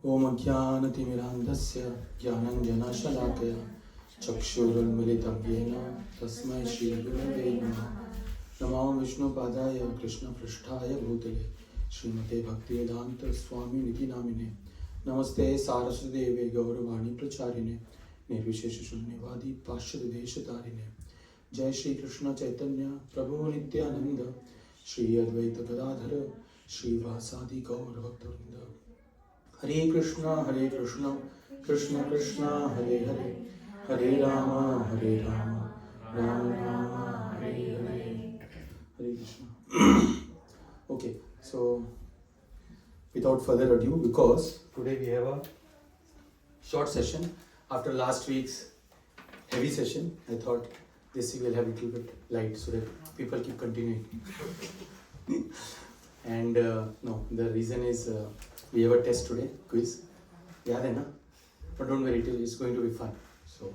Om Ajnanatimirandhasya Jnananjanashalaakaya Chakshurunmilitam Yena Tasmai Shri Gurave Namaha. Namo Vishnu Padaya Krishna Prishthaya Bhutale Srimate Bhaktivedanta Swami Niti Namine. Namaste Saraswati Deve Gauravani Pracharine Nirvishesha Shunyavadi Pashyad Deshatarine. Jai Shri Krishna Caitanya Prabhu Nityananda Shri Advaita Gadadhara Shri Vasadi Gaur Bhaktavinda. Hare Krishna, Krishna Krishna, Hare Hare, Hare Rama, Rama Rama, Hare Hare, Hare Krishna. Okay, so without further ado, because today we have a short session after last week's heavy session, I thought this week will have a little bit light so that people keep continuing. And no, the reason is we have a test today, quiz. Yeah, na? But don't worry, it's going to be fun. So,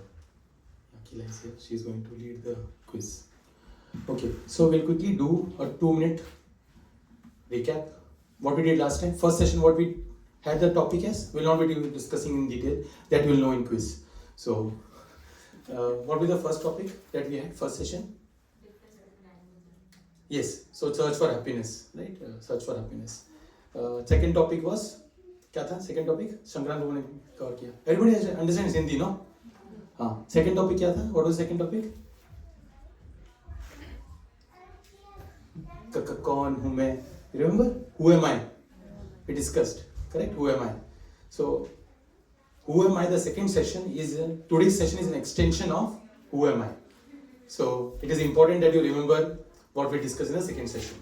Akila is here. She's going to lead the quiz. Okay, so we'll quickly do a 2-minute recap. What we did last time. First session, what we had the topic as. We'll not be discussing in detail. That we'll know in quiz. So, what was the first topic that we had? First session? Yes, so search for happiness, right? Search for happiness. Second topic was, क्या था? Second topic, संक्रांत लोगों ने cover किया. Everybody understands Hindi, no? हाँ. Second topic क्या था? What was the second topic? कौन हूँ मैं? Remember? Who am I? We discussed, correct? Who am I? So, who am I? The second session is today's session is an extension of who am I. So it is important that you remember what we discussed in the second session.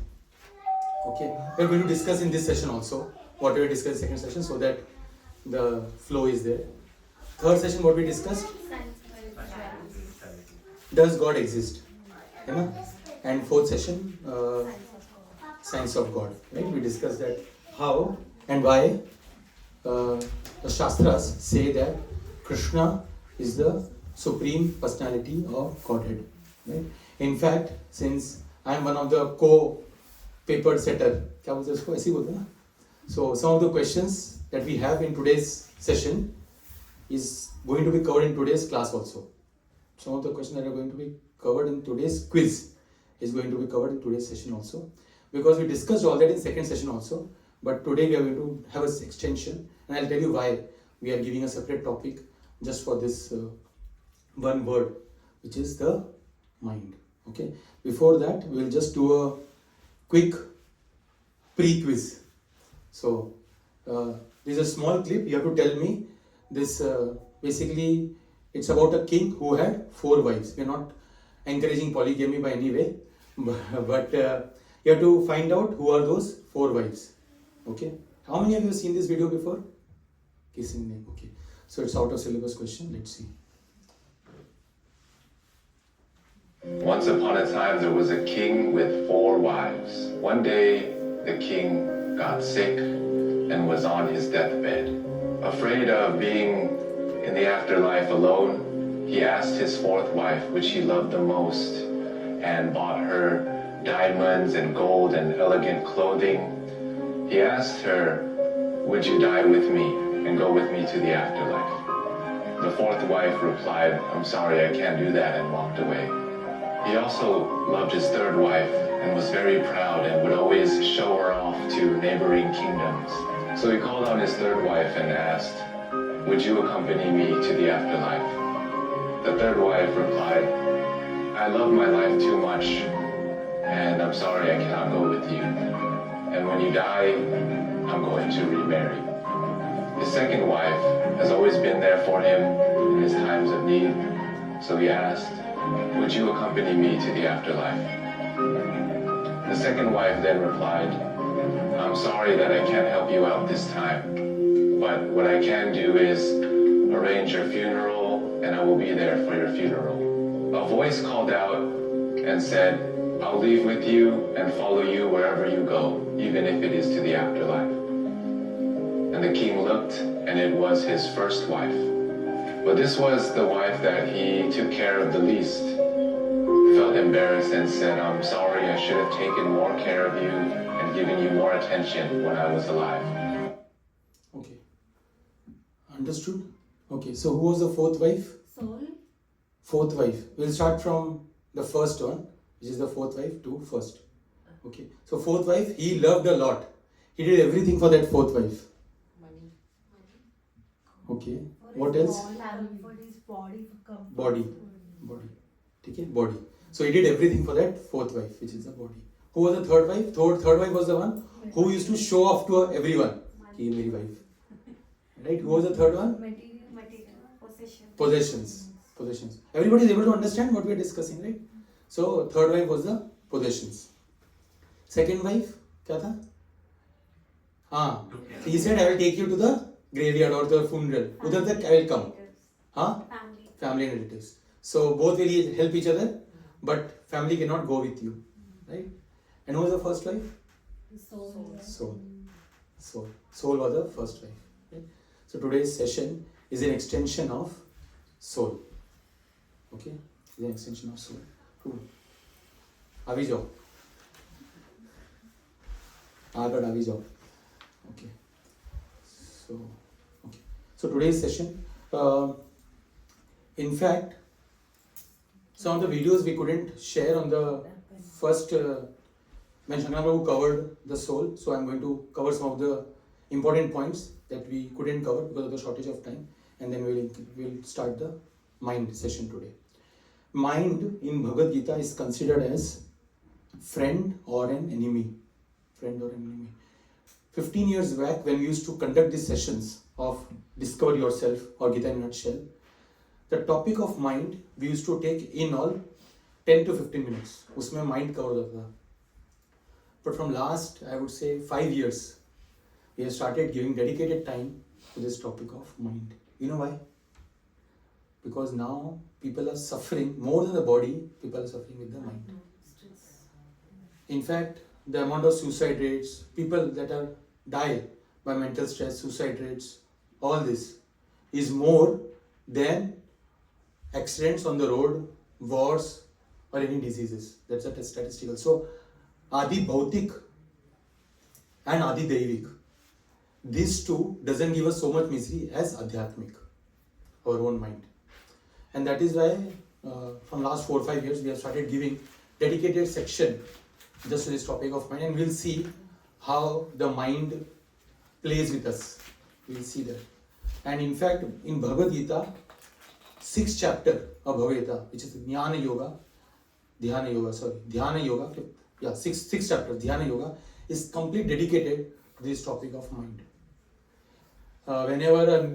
Okay, we are going to discuss in this session also what we discussed in the second session so that the flow is there. Third session, what we discussed? Does God exist? And fourth session, science of God. Right? We discussed that how and why the Shastras say that Krishna is the supreme personality of Godhead. Right? In fact, since I am one of the co-paper setter, क्या बोलते हैं उसको ऐसे ही बोलते हैं ना? So some of the questions that we have in today's session is going to be covered in today's class also. Some of the questions that are going to be covered in today's quiz is going to be covered in today's session also, because we discussed all that in second session also. But today we are going to have an extension, and I'll tell you why we are giving a separate topic just for this one word, which is the mind. Okay. Before that, we will just do a quick pre-quiz. So, this is a small clip. You have to tell me this. Basically, it's about a king who had 4 wives. We are not encouraging polygamy by any way, but you have to find out who are those 4 wives. Okay. How many of you have seen this video before? Kissing name. Okay. So it's out of syllabus question. Let's see. Once upon a time, there was a king with 4 wives. One day, the king got sick and was on his deathbed. Afraid of being in the afterlife alone, he asked his 4th wife, which he loved the most, and bought her diamonds and gold and elegant clothing. He asked her, "Would you die with me and go with me to the afterlife?" The 4th wife replied, "I'm sorry, I can't do that," and walked away. He also loved his 3rd wife and was very proud and would always show her off to neighboring kingdoms. So he called on his 3rd wife and asked, "Would you accompany me to the afterlife?" The 3rd wife replied, "I love my life too much, and I'm sorry I cannot go with you. And when you die, I'm going to remarry." His 2nd wife has always been there for him in his times of need, so he asked, "Would you accompany me to the afterlife?" The 2nd wife then replied, "I'm sorry that I can't help you out this time, but what I can do is arrange your funeral, and I will be there for your funeral." A voice called out and said, "I'll leave with you and follow you wherever you go, even if it is to the afterlife." And the king looked, and it was his 1st wife. But this was the wife that he took care of the least. Felt embarrassed and said, "I'm sorry, I should have taken more care of you and given you more attention when I was alive." Okay. Understood? Okay, so who was the fourth wife? Soul. Fourth wife. We'll start from the first one, which is the fourth wife, to first. Okay, so fourth wife, he loved a lot. He did everything for that fourth wife. Money. Okay, what else? For his body. Body. Okay, body. So he did everything for that fourth wife, which is the body. Who was the third wife? Third wife was the one who used to show off to everyone. He married wife. Right? Who was the third one? Material. Possessions. Everybody is able to understand what we are discussing, right? So third wife was the possessions. Second wife, क्या था? हाँ. He said, I will take you to the graveyard or the funeral. उधर तक I will come. हाँ? Family and relatives. So both will help each other, but family cannot go with you, right? And who was the first wife? Soul was the first wife. Right? So today's session is an extension of soul. Okay? It's an extension of soul. Who? Avi जाओ. आकर अभी जाओ. Okay. So today's session, in fact, some of the videos we couldn't share on the first. Shankar Prabhu covered the soul, so I'm going to cover some of the important points that we couldn't cover because of the shortage of time, and then we'll start the mind session today. Mind in Bhagavad Gita is considered as friend or an enemy. 15 years back, when we used to conduct these sessions of Discover Yourself or Gita in a Nutshell, the topic of mind we used to take in all 10 to 15 minutes. उसमें mind cover होता था. But from last, I would say 5 years, we have started giving dedicated time to this topic of mind. You know why? Because now people are suffering more than the body, people are suffering with the mind. In fact, the amount of suicide rates, people that are die by mental stress, suicide rates, all this is more than accidents on the road, wars, or any diseases. That's a statistical. So, Adi Bhautik and Adi Daivik, these two doesn't give us so much misery as Adhyatmik, our own mind. And that is why from last 4 or 5 years we have started giving dedicated section just to this topic of mind, and we'll see how the mind plays with us. We'll see that. And in fact, in Bhagavad Gita, 6th chapter of Bhagavad Gita, which is Dhyana Yoga, 6th chapter, Dhyana Yoga, is completely dedicated to this topic of mind. Whenever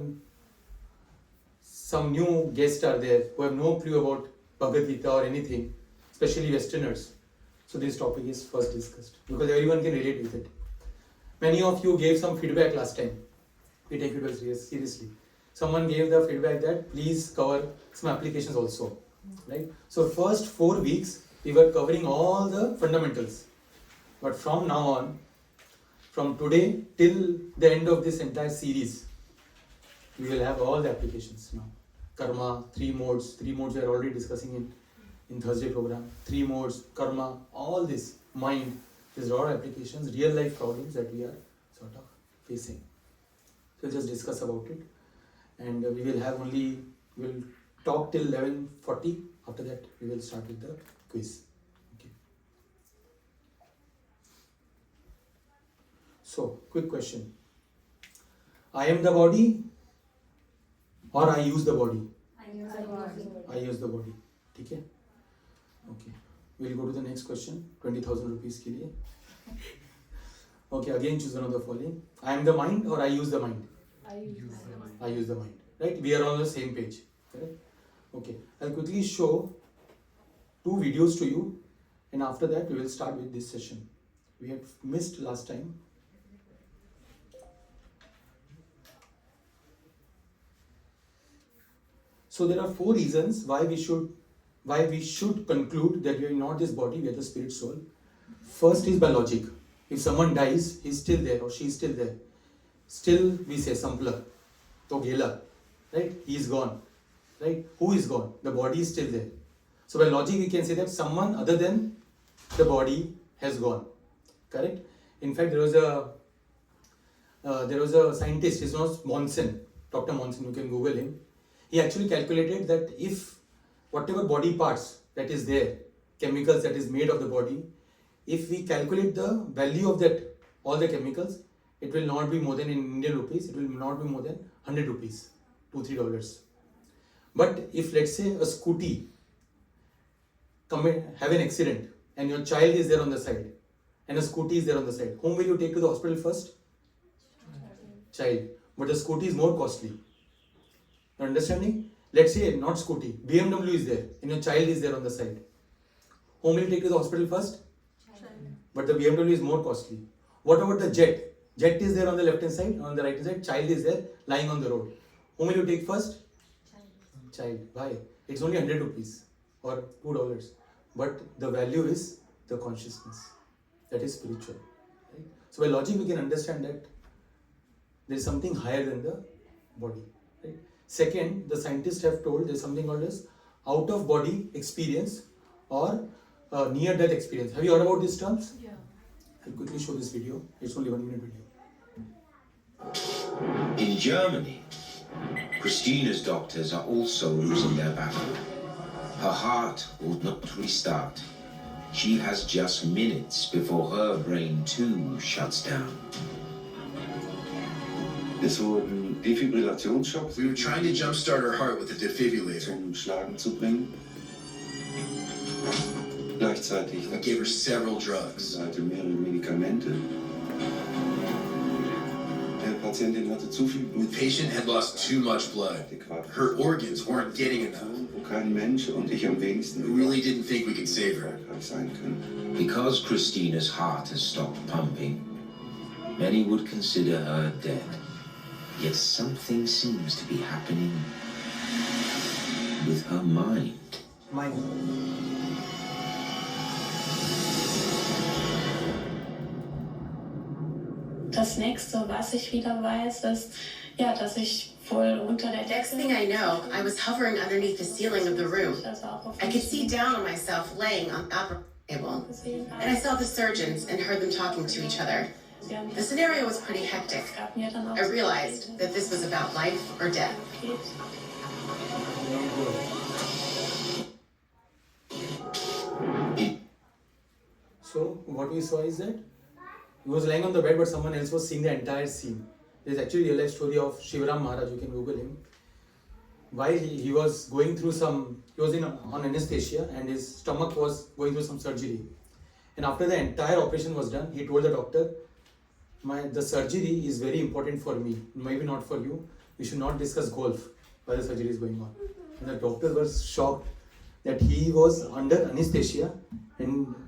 some new guests are there who have no clue about Bhagavad Gita or anything, especially Westerners, so this topic is first discussed because everyone can relate with it. Many of you gave some feedback last time. We take it very seriously. Someone gave the feedback that please cover some applications also, right? So first 4 weeks we were covering all the fundamentals, but from now on, from today till the end of this entire series, we will have all the applications now. Karma, 3 modes we are already discussing in Thursday program. 3 modes, karma, all this, mind, there's a lot of applications, real life problems that we are sort of facing. So we'll just discuss about it, and we'll talk till 11:40. After that we will start with the quiz. Okay. So, quick question. I am the body or I use the body? I use the body. Okay? Okay. We'll go to the next question. 20,000 rupees ke liye. Okay, again choose one of the following. I am the mind or I use the mind? I use the mind. Right? We are on the same page. Correct? Okay. I'll quickly show 2 videos to you, and after that we will start with this session. We had missed last time. So there are 4 reasons why we should conclude that we are not this body, we are the spirit soul. First is by logic. If someone dies, he is still there or she is still there. Still we say Sampla, to Gela, right? He is gone, right? Who is gone? The body is still there. So by logic we can say that someone other than the body has gone. Correct? In fact, there was a scientist, his name was Monson. Dr. Monson, you can Google him. He actually calculated that if whatever body parts that is there, chemicals that is made of the body, if we calculate the value of that, all the chemicals, it will not be more than in Indian rupees, it will not be more than 100 rupees, $2-3. But if let's say a scooty have an accident and your child is there on the side and a scooty is there on the side, whom will you take to the hospital first? Child. But the scooty is more costly. You understanding? Let's say not scooty, BMW is there and your child is there on the side. Whom will you take to the hospital first? But the BMW is more costly. What about the jet? Jet is there on the left hand side, on the right hand side, child is there lying on the road. Whom will you take first? Child. Why? It's only 100 rupees or $2. But the value is the consciousness. That is spiritual. Right? So by logic we can understand that there is something higher than the body. Right? Second, the scientists have told there is something called as out of body experience or near death experience. Have you heard about these terms? Yeah. I'll quickly show this video. It's only 1 minute video. In Germany, Christina's doctors are also losing their battle. Her heart will not restart. She has just minutes before her brain too shuts down. Es wurden Defibrillationsshops We were trying to jumpstart her heart with a defibrillator. zum Schlagen zu bringen. Gleichzeitig We gave her several drugs. mehrere Medikamente. Der Patientin hatte zu viel The Blut. patient had lost too much blood. Her organs weren't getting enough. Wo kein Mensch und ich am wenigsten We really didn't think we could save her. erfolgreich sein können. Because Christina's heart has stopped pumping, many would consider her dead. Yet something seems to be happening with her mind. Mind. Das nächste, was ich wieder weiß, ist, ja, dass ich wohl unter der Next Decke... thing I know, I was hovering underneath the ceiling of the room. Also auch auf I could see down on myself laying on the operating table, and I saw the surgeons and heard them talking to each other. The scenario was pretty hectic. I realized that this was about life or death. So what we saw is that he was lying on the bed, but someone else was seeing the entire scene. There is actually a real life story of Shivaram Maharaj. You can Google him. While he was going through he was on anesthesia and his stomach was going through some surgery. And after the entire operation was done, he told the doctor, the surgery is very important for me, maybe not for you. We should not discuss golf while the surgery is going on. And the doctor was shocked that he was under anesthesia,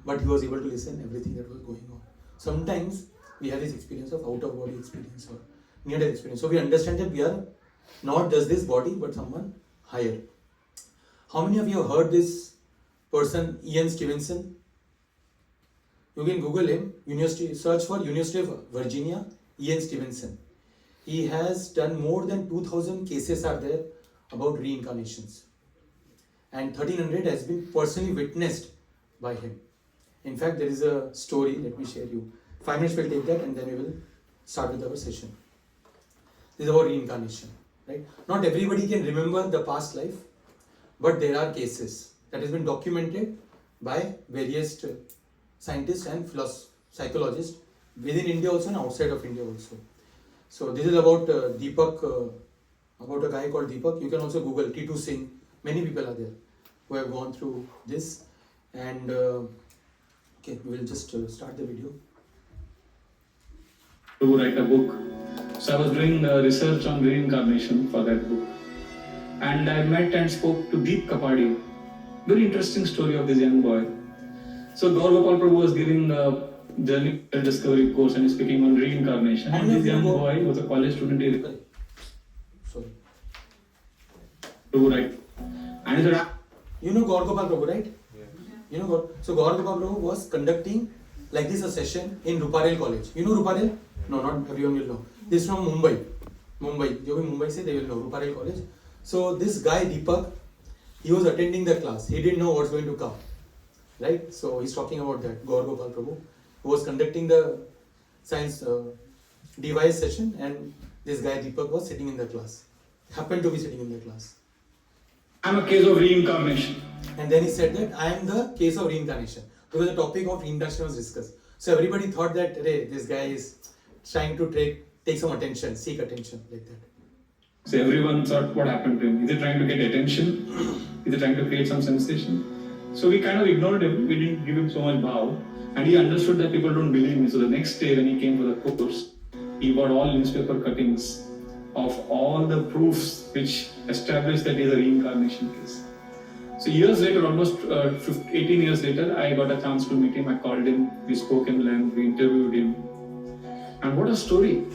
but he was able to listen everything that was going on. Sometimes we have this experience of out of body experience or near death experience. So we understand that we are not just this body but someone higher. How many of you have heard this person, Ian Stevenson? You can Google him, search for University of Virginia, Ian Stevenson. He has done more than 2,000 cases are there about reincarnations. And 1,300 has been personally witnessed by him. In fact, there is a story, let me share you. 5 minutes we'll take that and then we will start with our session. This is about reincarnation, right? Not everybody can remember the past life, but there are cases that has been documented by various scientists and psychologists within India also and outside of India also. So this is about Deepak, about a guy called Deepak. You can also Google T2 Singh. Many people are there who have gone through this. And okay, we will just start the video. To write a book. So I was doing research on reincarnation for that book. And I met and spoke to Deep Kapadi. Very interesting story of this young boy. So Gaur Gopal Prabhu was giving a journey discovery course and speaking on reincarnation. And this young boy was a college student. Sorry. To write. And he said, You know Gaur Gopal Prabhu, right? Yeah. You know Gaur. So Gaur Gopal Prabhu was conducting like this a session in Ruparel College. You know Ruparel? No, not everyone will know. This is from Mumbai. Mumbai. Jo bhi Mumbai se, they will know Ruparel College. So this guy Deepak, he was attending the class. He didn't know what's going to come. Right? So he's talking about that. Gaur Gopal Prabhu, who was conducting the science DYS session, and this guy Deepak was sitting in the class. happened to be sitting in the class. I'm a case of reincarnation. And then he said that I am the case of reincarnation. Because the topic of reincarnation was discussed. So everybody thought that this guy is trying to take some attention, seek attention, like that. So everyone thought what happened to him. Is he trying to get attention? Is he trying to create some sensation? So we kind of ignored him. We didn't give him so much bow. And he understood that people don't believe me. So the next day when he came for the course, he bought all newspaper cuttings of all the proofs which established that he is a reincarnation case. So years later, almost 18 years later, I got a chance to meet him. I called him, we spoke in length, we interviewed him. And what a story.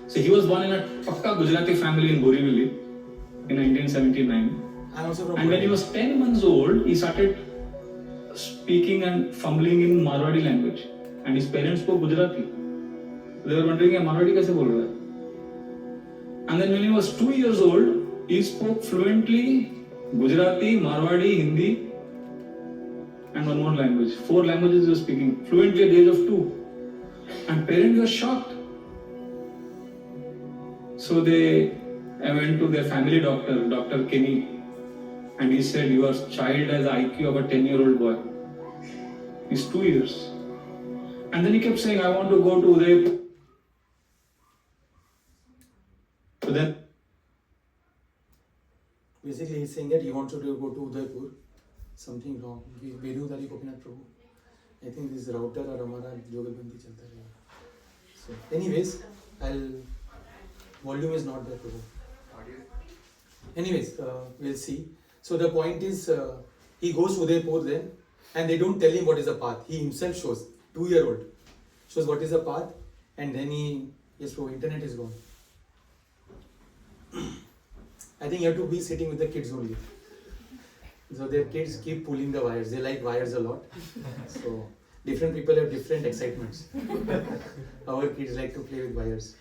So he was born in a Pakka Gujarati family in Borivali in 1979. And when he was 10 months old, he started speaking and fumbling in Marwadi language. And his parents spoke Gujarati. They were wondering, Marwadi kaise bol raha hai? And then when he was 2 years old, he spoke fluently Gujarati, Marwadi, Hindi, and one more language. 4 languages he was speaking fluently at the age of 2. And parents were shocked. So I went to their family doctor, Dr. Kenny, and he said, your child has IQ of a 10-year-old boy. He's 2 years. And then he kept saying, I want to go to Udaipur. So then basically he's saying that he wants to go to Udaipur. Something wrong. Vedudari Gopinath Prabhu. I think this router or Amara Jogalbandi chalta hai. So anyways, volume is not there, Prabhu. Anyways, we'll see. So the point is, he goes to Udaipur then, and they don't tell him what is the path. He himself shows, 2-year-old, shows what is the path, and then yes, Prabhu, internet is gone. I think you have to be sitting with the kids only. So their kids keep pulling the wires. They like wires a lot. So different people have different excitements. Our kids like to play with wires.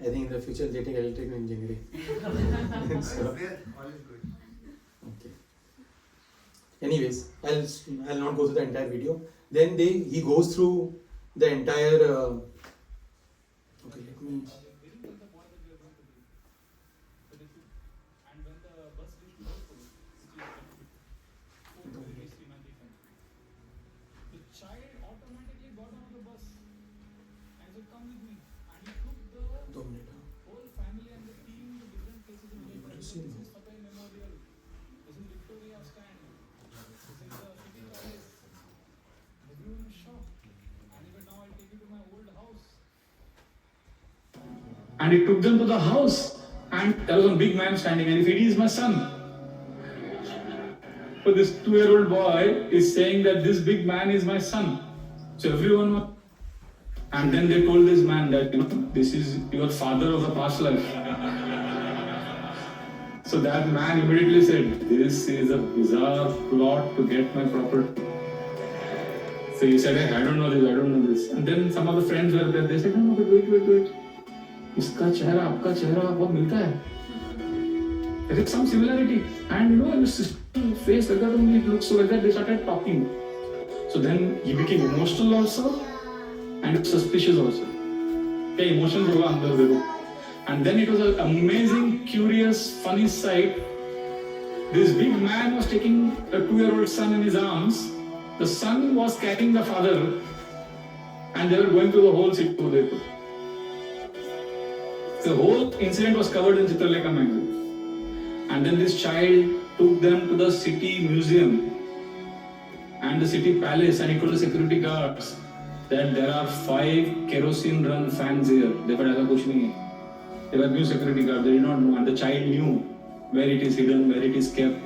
I think in the future they take electrical engineering. So, okay. Anyways, I'll not go through the entire video. Then he goes through the entire. Okay, let me. And he took them to the house, and there was a big man standing, and he is my son. So this 2-year-old boy is saying that this big man is my son. So everyone was, and then they told this man that this is your father of the past life. So that man immediately said, this is a bizarre plot to get my property. So he said, hey, I don't know this. And then some of the friends were there, they said, no, but wait. इसका चेहरा आपका चेहरा बहुत मिलता है. There is some similarity, and his face like that only, it looks so like that. They started talking. So then he became emotional also, and suspicious also. Okay, emotions होगा अंदर देखो. And then it was an amazing, curious, funny sight. This big man was taking a 2-year-old son in his arms. The son was carrying the father, and they were going through the whole city of Udaipur. The whole incident was covered in Chitralekha magazine. And then this child took them to the city museum and the city palace, and he told the security guards that there are 5 kerosene run fans here. They were aisa kuch nahi hai. They were new security guards, they did not know, and the child knew where it is hidden, where it is kept.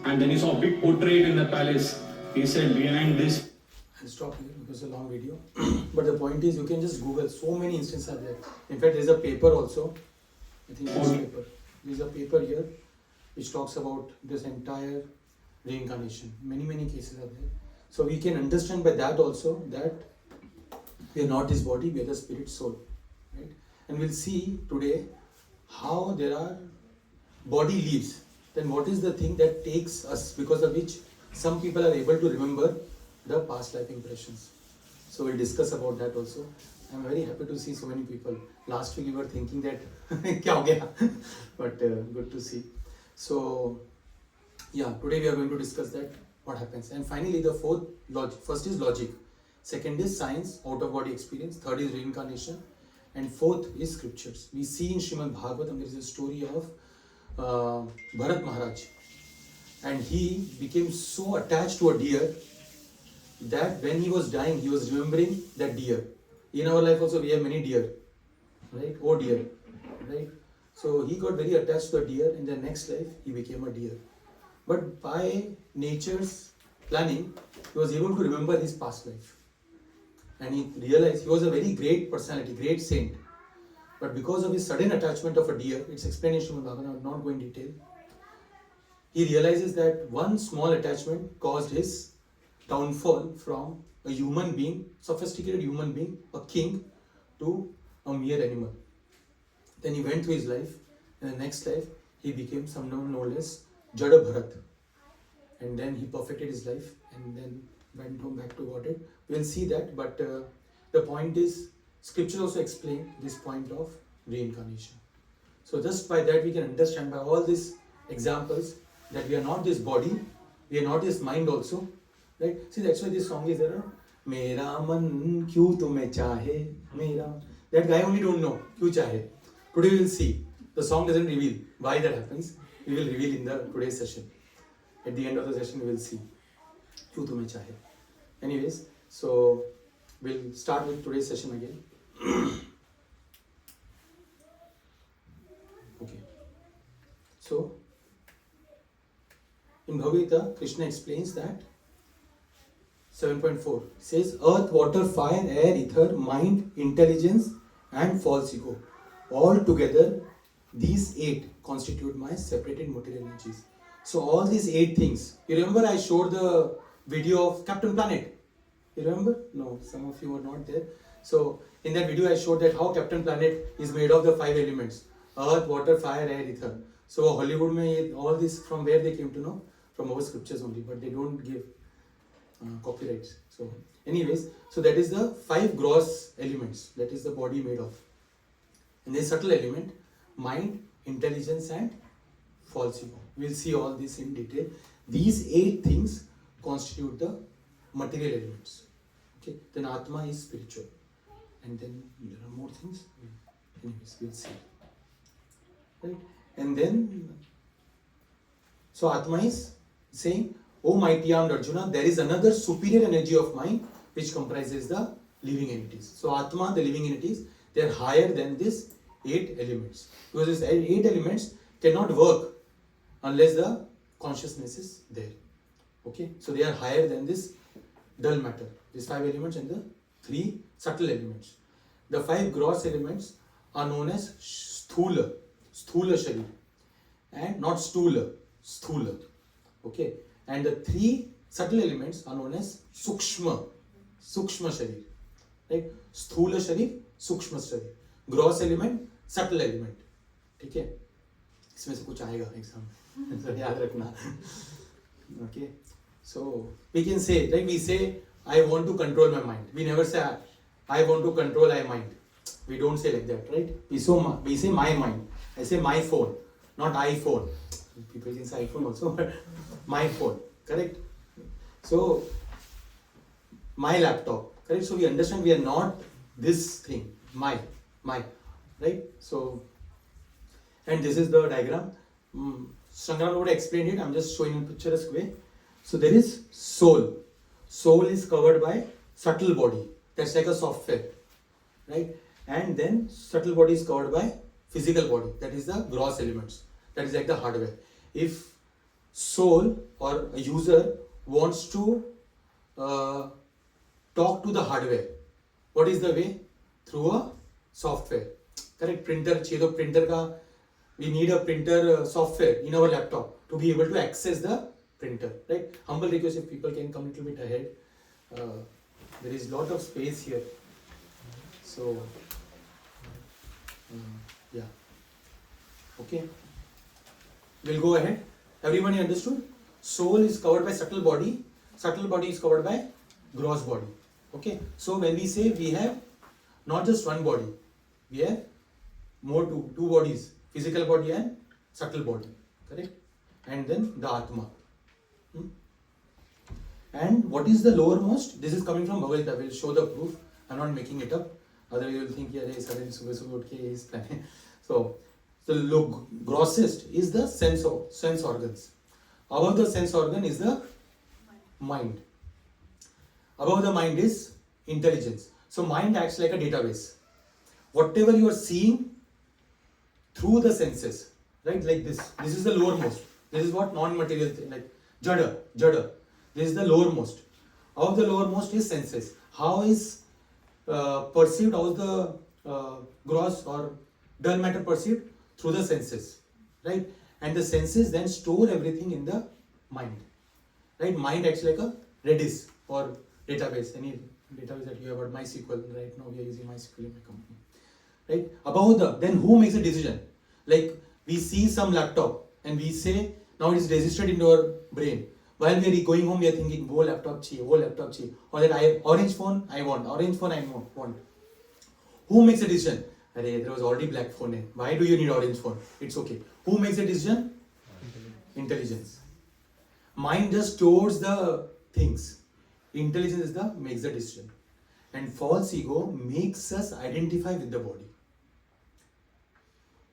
And then he saw a big portrait in the palace. He said, behind this. I'll stop here because it's a long video. But the point is, you can just Google. So many instances are there. In fact, there's a paper also. I think this paper. There's a paper here which talks about this entire reincarnation. Many cases are there. So we can understand by that also that we are not this body, we are the spirit soul. Right? And we'll see today how there are body leaves. Then what is the thing that takes us, because of which some people are able to remember the past life impressions. So we'll discuss about that also. I'm very happy to see so many people. Last week you were thinking that kya ho gaya? But good to see. So yeah, today we are going to discuss that what happens. And finally the fourth logic. First is logic. Second is science, out of body experience. Third is reincarnation. And fourth is scriptures. We see in Srimad Bhagavatam there is a story of Bharat Maharaj. And he became so attached to a deer that when he was dying, he was remembering that deer. In our life also we have many deer, right? Oh deer, right? So he got very attached to a deer. In the next life, he became a deer. But by nature's planning, he was able to remember his past life. And he realized he was a very great personality, great saint. But because of his sudden attachment of a deer, it's explained in Srimad Bhagavatam, I will not go in detail. He realizes that one small attachment caused his downfall from a human being, sophisticated human being, a king, to a mere animal. Then he went through his life. In the next life, he became someone known as Jada Bharat. And then he perfected his life and then went home back to Godhead. We'll see that, but the point is, scriptures also explain this point of reincarnation. So just by that we can understand by all these examples that we are not this body, we are not this mind also. Right? See, that's why this song is there. Mera man kyun tumhe chahe, mera. That guy only don't know kyun chahe. Today we will see. The song doesn't reveal why that happens. We will reveal in the today's session. At the end of the session, we will see kyun tumhe chahe. Anyways, so we'll start with today's session again. Okay. So in Bhagavad Gita, Krishna explains that 7.4 says earth, water, fire, air, ether, mind, intelligence and false ego. All together, these 8 constitute my separated material energies. So all these 8 things. You remember I showed the video of Captain Planet? You remember? No, some of you were not there. So in that video I showed that how Captain Planet is made of the 5 elements. Earth, water, fire, air, ether. So Hollywood mein all this from where they came to know? From our scriptures only, but they don't give copyrights. So anyways, so that is the 5 gross elements that is the body made of. And then subtle element, mind, intelligence and false ego. We'll see all this in detail. These 8 things constitute the material elements. Okay, then Atma is spiritual. And then there are more things. Anyways, we'll see. Right? And then, so Atma is saying, O mighty armed Arjuna, there is another superior energy of mind which comprises the living entities. So Atma, the living entities, they are higher than these 8 elements. Because these 8 elements cannot work unless the consciousness is there. Okay, so they are higher than this dull matter. These 5 elements and the 3 subtle elements. The 5 gross elements are known as Sthula Sharir, and not Stula, Sthula. Okay, and the 3 subtle elements are known as Sukshma Sharir. Right? Sthula Sharir, Sukshma Sharir. Gross element, subtle element. ठीक है? इसमें से कुछ आएगा exam में, याद रखना. Okay, so we can say, like we say, I want to control my mind. We never say I want to control my mind. We don't say like that, right? We say my mind. I say my phone, not iPhone. People can say iPhone also, but my phone, correct? So my laptop, correct? So we understand we are not this thing, my, right? So, and this is the diagram. Shankaran would explain it. I'm just showing in a picturesque way. So there is soul. Soul is covered by subtle body. That's like a software, right? And then subtle body is covered by physical body. That is the gross elements. That is like the hardware. If soul or a user wants to talk to the hardware, what is the way? Through a software. Correct? Printer, printer ka, we need a printer software in our laptop to be able to access the printer. Right? Humble request if people can come a little bit ahead. There is lot of space here. So, yeah. Okay. We'll go ahead. Everybody understood? Soul is covered by subtle body is covered by gross body. Okay. So when we say we have not just one body. We have two bodies, physical body and subtle body, correct? And then the Atma. And what is the lowermost? This is coming from Bhagavad Gita. We'll show the proof. I'm not making it up. Otherwise, you'll think, yeah, suddenly is planning. So, the grossest is the sense organs. Above the sense organ is the mind. Above the mind is intelligence. So, mind acts like a database. Whatever you are seeing through the senses, right? Like this. This is the lowermost. This is what non-material thing, like jada. This is the lowermost. Above the lowermost is senses. How is perceived? How is the gross or dull matter perceived? Through the senses, right? And the senses then store everything in the mind, right? Mind acts like a Redis or database. Any database that you have about MySQL, right now we are using MySQL in my company, right? Above then who makes a decision? Like we see some laptop and we say now it is registered in your brain. While we are going home, we are thinking, "Wo laptop chahiye," or that orange phone I want. Who makes a decision? There was already black phone. Why do you need orange phone? It's okay. Who makes a decision? Intelligence. Mind just stores the things. Intelligence makes the decision. And false ego makes us identify with the body.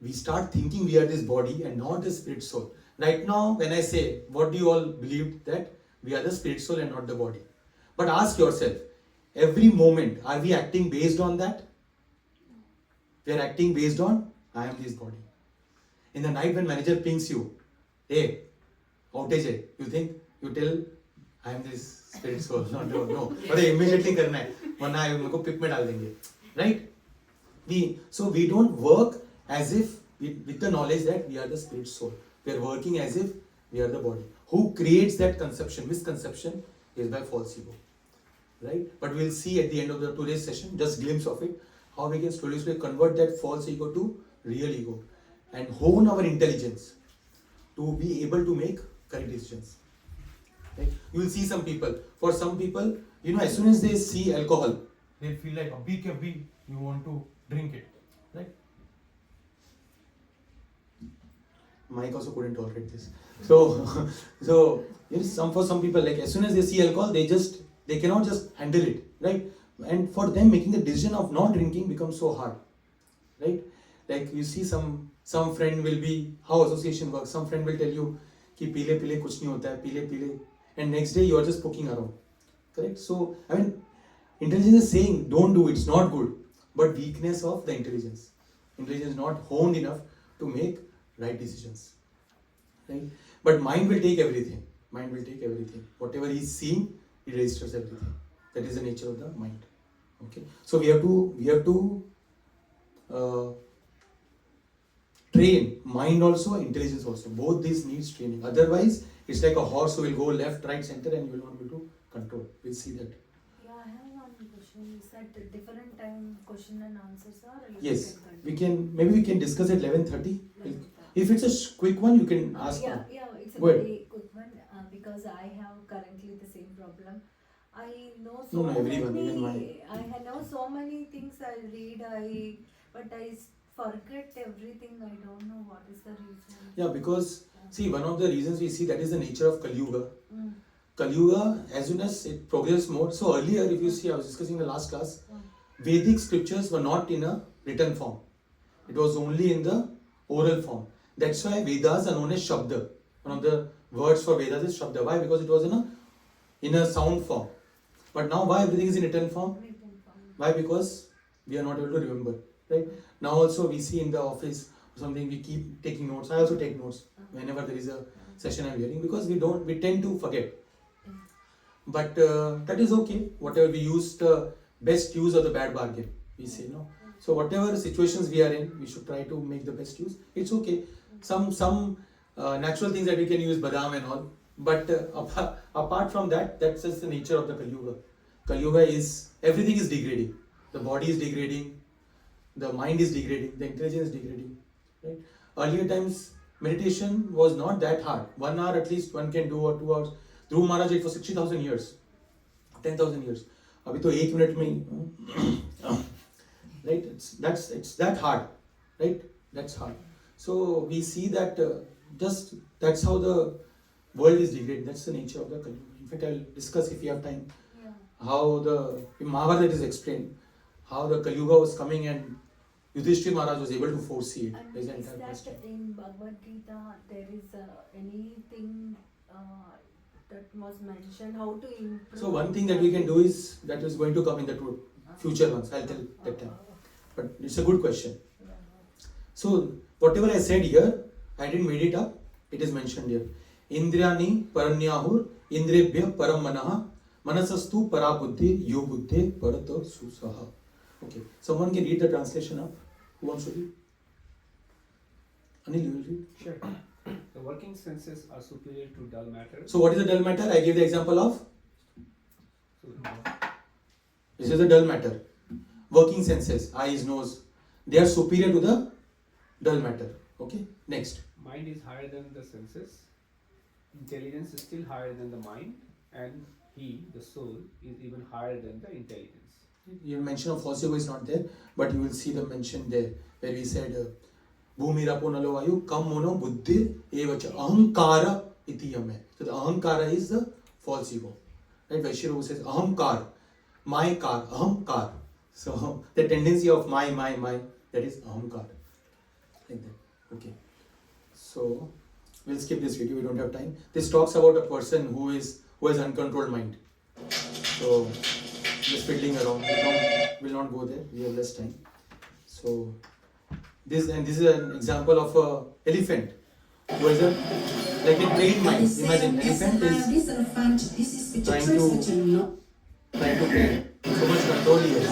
We start thinking we are this body and not the spirit soul. Right now, when I say, what do you all believe? That we are the spirit soul and not the body. But ask yourself, every moment, are we acting based on that? We are acting based on, I am this body. In the night when manager pings you, hey, outage hai, you tell, I am this spirit soul, no. But immediately karna hai, warna meko pick mein dal denge. Right? So we don't work as if with the knowledge that we are the spirit soul. We are working as if we are the body. Who creates that misconception is by false ego. Right? But we'll see at the end of today's session, just glimpse of it, how we can slowly convert that false ego to real ego and hone our intelligence to be able to make correct decisions. Right? You will see some people. For some people, as soon as they see alcohol, they feel like you want to drink it. Right? Mike also couldn't tolerate this. So for some people, like as soon as they see alcohol, they cannot just handle it, right? And for them, making the decision of not drinking becomes so hard, right? Like you see some friend will be, how association works, some friend will tell you कि पीले कुछ नहीं होता है, पीले, and next day you are just poking around, correct? So intelligence is saying don't do it, it's not good, but weakness of the intelligence is not honed enough to make right decisions, right? But mind will take everything. Whatever he is seeing, it registers everything. That is the nature of the mind. Okay, so we have to train mind also, intelligence also. Both these needs training. Otherwise, it's like a horse who will go left, right, center, and you will not be able to control. We'll see that. Yeah, I have one question. You said different time question and answers are. Yes, we can discuss at 11:30. If it's a quick one, you can ask. Yeah, it's a very quick one because I have currently the same problem. I know so many. I know so many things I read. But I forget everything. I don't know what is the reason. Yeah, because see, one of the reasons we see that is the nature of Kali Yuga. Kali Yuga, as soon as it progresses more. So earlier, if you see, I was discussing in the last class, Vedic scriptures were not in a written form. It was only in the oral form. That's why Vedas are known as Shabda. One of the words for Vedas is Shabda. Why? Because it was in a sound form. But now why everything is in written form? Why? Because we are not able to remember. Right? Now also we see in the office or something, we keep taking notes. I also take notes whenever there is a session I'm hearing, because we tend to forget. But that is okay. Whatever we use, the best use of the bad bargain, we say, no. So whatever situations we are in, we should try to make the best use. It's okay. Some natural things that we can use, badam and all. But apart from that, that's just the nature of the Kali Yuga. Kali Yuga is, everything is degrading. The body is degrading. The mind is degrading. The intelligence is degrading. Right? Earlier times, meditation was not that hard. 1 hour at least one can do, or 2 hours. Dhruv Maharaj did for 60,000 years. 10,000 years. अभी तो 1 minute में right? It's that hard, right? That's hard. So we see that just that's how the world is degraded. That's the nature of the Kali Yuga. In fact, I'll discuss if you have time Yeah. how in Mahabharata it is explained how the Kali Yuga was coming and Yudhishthir Maharaj was able to foresee it. And There's an is entire that question. in Bhagavad Gita there is anything that was mentioned how to improve? So one thing that we can do is that is going to come in the future ones. I'll tell that time. But it's a good question. So whatever I said here, I didn't made it up. It is mentioned here. Indriyani paranyahur indrebhya param manaha manasastu parabuddhi yu buddhe parato susaha. Okay. Someone can read the translation up. Who wants to read? Anil, you will read. Sure. The working senses are superior to dull matter. So what is the dull matter? I gave the example of. So, This is the dull matter. Working senses, eyes, nose, they are superior to the dull matter. Okay. Next. mind is higher than the senses. Intelligence is still higher than the mind, and he, the soul, is even higher than the intelligence. Your mention of false ego is not there, but you will see the mention there where we said Bhumirapo nalovayu kam mono buddhi evacha ahankara iti yam hai. So the ahankara is the false ego. Right? Vaishya says ahamkar, my car, ahamkar. So the tendency of my, that is ahamkar. Like that. Okay. So we'll skip this video, we don't have time. This talks about a person who has uncontrolled mind. So just fiddling around. We'll not go there. We have less time. So this is an example of a elephant who has a trained mind. Imagine elephant is trying to train. So much control he has.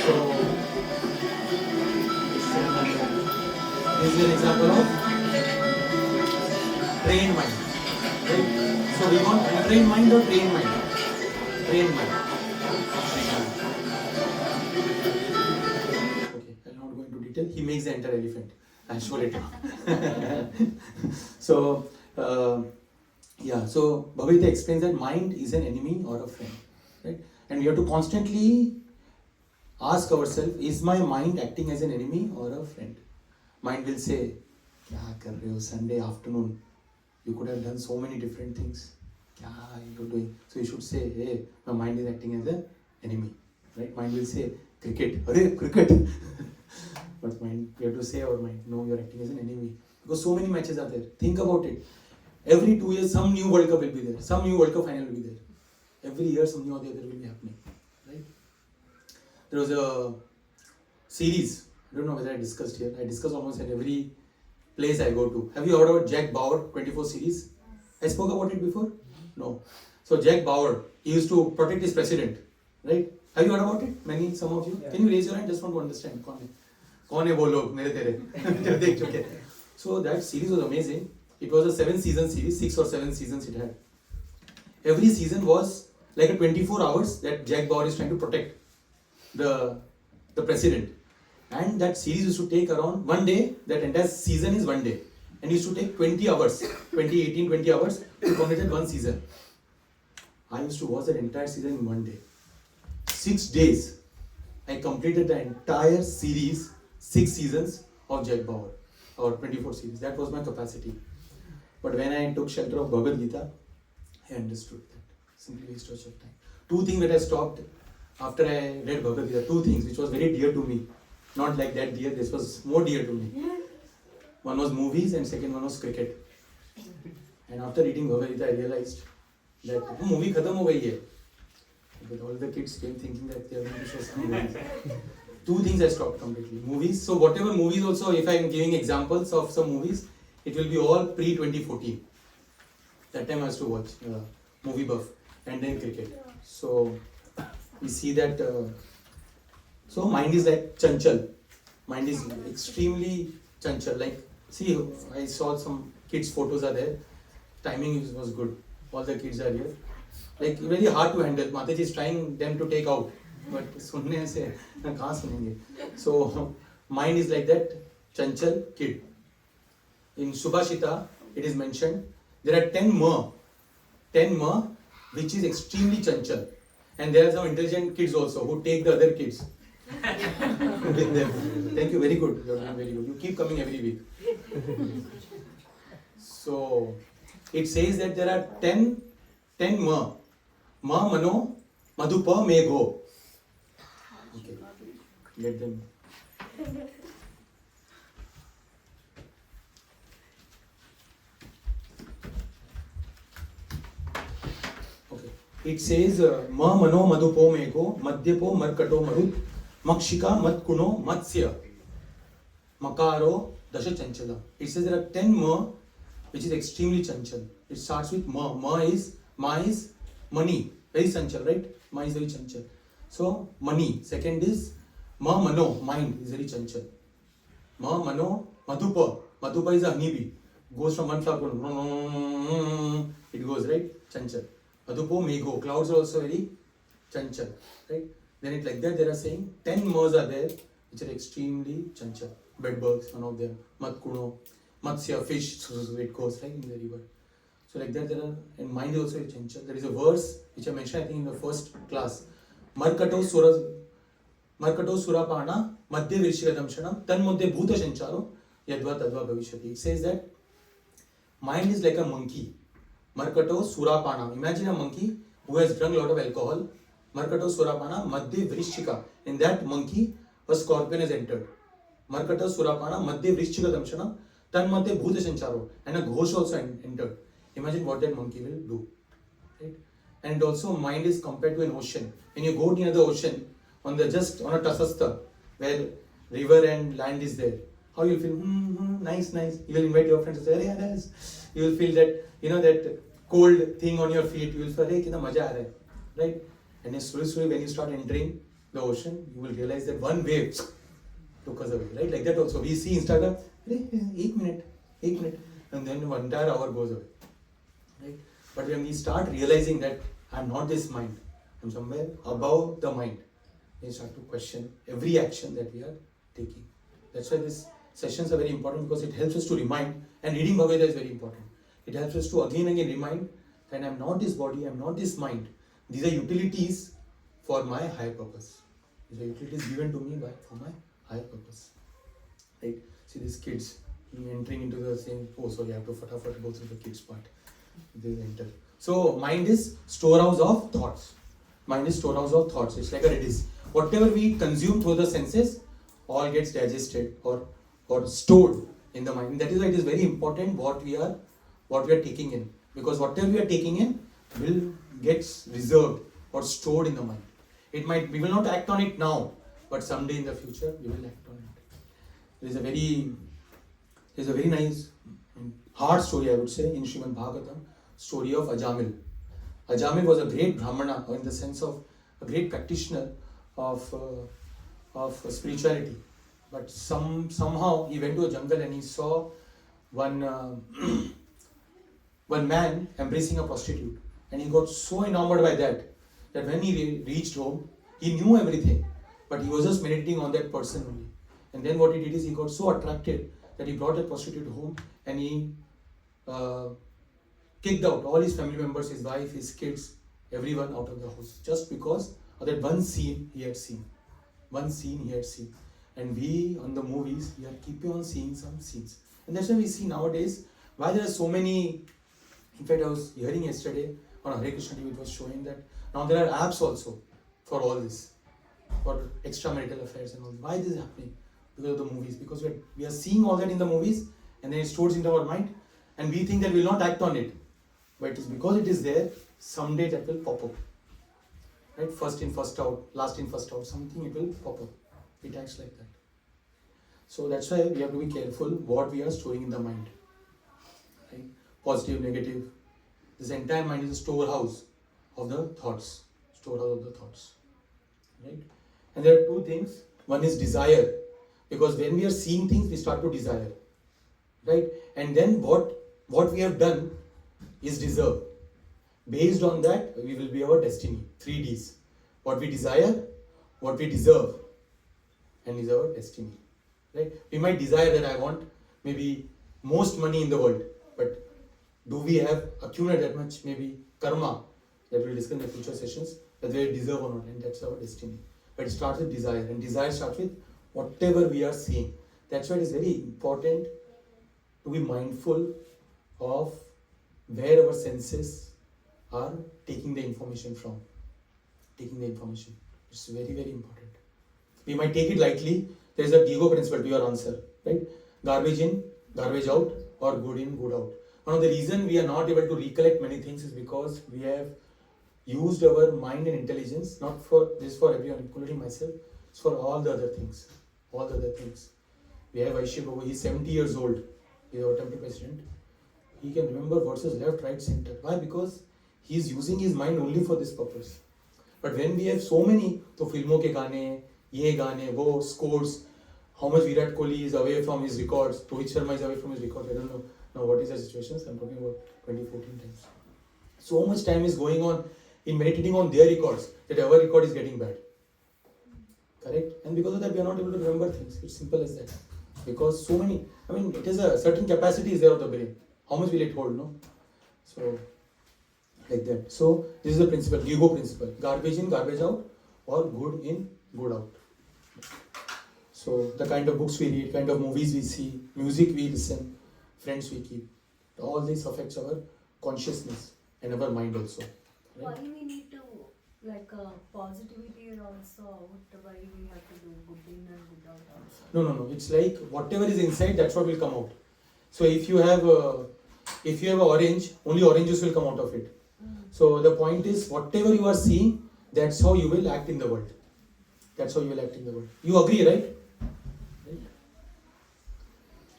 So this is an example of trained mind. Right? So we want untrained mind or trained mind? Trained mind. Okay, I'll not go into detail. He makes the entire elephant. I'll show later. So, so Bhagavad Gita explains that mind is an enemy or a friend. Right? And we have to constantly ask ourselves, is my mind acting as an enemy or a friend? Mind will say, kya kar rahe ho, Sunday afternoon, you could have done so many different things. Kya are you doing? So you should say, hey, my mind is acting as an enemy. Right? Mind will say, cricket, arey, cricket. But mind, we have to say our mind, no, you are acting as an enemy. Because so many matches are there. Think about it. Every 2 years, some new World Cup will be there. Some new World Cup final will be there. Every year, some new or the other will be happening. Right? There was a series. I don't know whether I discussed here. I discuss almost at every place I go to. Have you heard about Jack Bauer 24 series? I spoke about it before? No. So Jack Bauer, he used to protect his president. Right? Have you heard about it? Some of you? Yeah. Can you raise your hand? Just want to understand. Kaun hai wo log? Mere tere. So that series was amazing. It was a 7-season series, 6 or 7 seasons it had. Every season was like a 24 hours that Jack Bauer is trying to protect the president. And that series used to take around 1 day, that entire season is 1 day. And it used to take 20 hours, 20 hours to complete that one season. I used to watch that entire season in 1 day. 6 days, I completed the entire series, 6 seasons of Jack Bauer, or 24 series. That was my capacity. But when I took shelter of Bhagavad Gita, I understood that. Simply waste of time. 2 things that I stopped after I read Bhagavad Gita, 2 things which was very dear to me. Not like that dear, this was more dear to me. One was movies and second one was cricket. And after reading Bhagavad Gita, I realized that movie khatam ho gayi hai. But all the kids came thinking that they are going to show some movies. 2 things I stopped completely. Movies, so whatever movies also, if I am giving examples of some movies, it will be all pre-2014. That time I used to watch Movie Buff and then cricket. So we see that, so mind is like chanchal. Mind is extremely chanchal. Like, see, I saw some kids' photos are there. Timing was good. All the kids are here. Like, very hard to handle. Mataji is trying them to take out. But sunne se kahan sunenge. So mind is like that chanchal kid. In Subhashita, it is mentioned there are 10 which is extremely chanchal. And there are some intelligent kids also who take the other kids. with them. Thank you, very good. You're doing very good. You keep coming every week. So it says that there are 10 ma. Ma mano madhupa me go. Okay. Let them. Okay. It says ma mano madhupo me go madhyapo markato marut makshika matkuno matsya makaro dasha chanchala. It says there are 10 ma which is extremely chanchal. It starts with ma. Ma is money, very chanchal, right? Ma is very chanchal. So money. Second is ma mano, mind is very chanchal. Ma mano madhupa. Madhupa is a honeybee. Goes from one flower to it goes, right? Chanchal. Madhupo may go. Clouds are also very chanchal, right? Then it like that they are saying 10 mas are there which are extremely chanchal. Bedbugs, one of them. Matkuno, matsya, fish, so it goes right in the river. So like that there are, and mind is also very chanchal. There is a verse which I mentioned I think in the first class. Markato surapana madhya virshikadamshanam tan madhya bhuta sancharo yadva tadva bhavishyati. It says that mind is like a monkey. Markato surapana. Imagine a monkey who has drunk a lot of alcohol. Markato surapana madhya vrishika. In that monkey a scorpion has entered. Markato surapana madhya vrishikadamshanam tan madhya bhuta sancharo. And a ghost also entered. Imagine what that monkey will do. Right? And also mind is compared to an ocean. When you go near the ocean, on a tasastha, where river and land is there, how you feel? Nice. You will invite your friends to say, yeah, nice. You will feel that, that cold thing on your feet. You will feel, hey, kitna maja aa raha hai. Right? And then slowly, when you start entering the ocean, you will realize that one wave took us away. Right? Like that also. We see Instagram, 8 minutes, and then one entire hour goes away. Right? But when we start realizing that I'm not this mind, I'm somewhere above the mind, we start to question every action that we are taking. That's why these sessions are very important, because it helps us to remind, and reading Bhagavad Gita is very important. It helps us to again remind that I'm not this body, I'm not this mind. These are utilities for my higher purpose. These are utilities given to me for my higher purpose. Right? See these kids entering into the same, I have to fatafat go through the kids part. They enter. So mind is storehouse of thoughts. Mind is storehouse of thoughts. It's like a Redis. Whatever we consume through the senses all gets digested or stored in the mind. That is why it is very important what we are taking in. Because whatever we are taking in will get reserved or stored in the mind. We will not act on it now, but someday in the future we will act on it. There is a very nice hard story, I would say, in Srimad Bhagavatam, story of Ajamil. Ajamil was a great Brahmana, or in the sense of a great practitioner of spirituality. But somehow he went to a jungle and he saw one man embracing a prostitute. And he got so enamored by that when he reached home, he knew everything, but he was just meditating on that person only. And then what he did is he got so attracted that he brought that prostitute home and he kicked out all his family members, his wife, his kids, everyone out of the house, just because of that one scene he had seen. And we, on the movies, we are keeping on seeing some scenes. And that's why we see nowadays why there are so many. In fact, I was hearing yesterday on Hare Krishna TV, it was showing that now there are apps also for all this, for extramarital affairs and all. Why this is happening? Because of the movies. Because we are seeing all that in the movies, and then it stores into our mind, and we think that we will not act on it. But it is because it is there, someday that will pop up. Right? First in, first out, last in, first out, something it will pop up. It acts like that. So that's why we have to be careful what we are storing in the mind. Right? Positive, negative. This entire mind is a storehouse of the thoughts. Right? And there are two things. One is desire. Because when we are seeing things, we start to desire. Right? And then what we have done is deserve. Based on that, we will be our destiny. 3 Ds. What we desire, what we deserve, and is our destiny. Right? We might desire that I want maybe most money in the world, but do we have accumulated that much maybe karma that we'll discuss in the future sessions, that we deserve or not, and that's our destiny. but it starts with desire, and desire starts with whatever we are seeing. That's why it is very important to be mindful of where our senses are taking the information from. It's very, very important. We might take it lightly. There is a ego principle to your answer, right? Garbage in, garbage out, or good in, good out. One of the reasons we are not able to recollect many things is because we have used our mind and intelligence, not for this for everyone, including myself, it's for all the other things. We have Vaishya Babu, he's 70 years old, he's our temple president. He can remember verses left, right, center. Why? Because he's using his mind only for this purpose. But when we have so many, so filmon ke gaane, ye gaane, wo scores, how much Virat Kohli is away from his records, Rohit Sharma is away from his records, I don't know now what is the situation, I'm talking about 2014 times. So much time is going on in meditating on their records that our record is getting bad. Correct? And because of that we are not able to remember things. It's simple as that. Because so many, it is a certain capacity is there of the brain. How much will it hold, no? So, like that. So, this is the principle, ego principle. Garbage in, garbage out, or good in, good out. So, the kind of books we read, kind of movies we see, music we listen, friends we keep. All this affects our consciousness and our mind also. Why we need to positivity is also out, why we have to do good in and good out also? No. It's like whatever is inside, that's what will come out. So if you have an orange, only oranges will come out of it. So the point is, whatever you are seeing, that's how you will act in the world. You agree, right?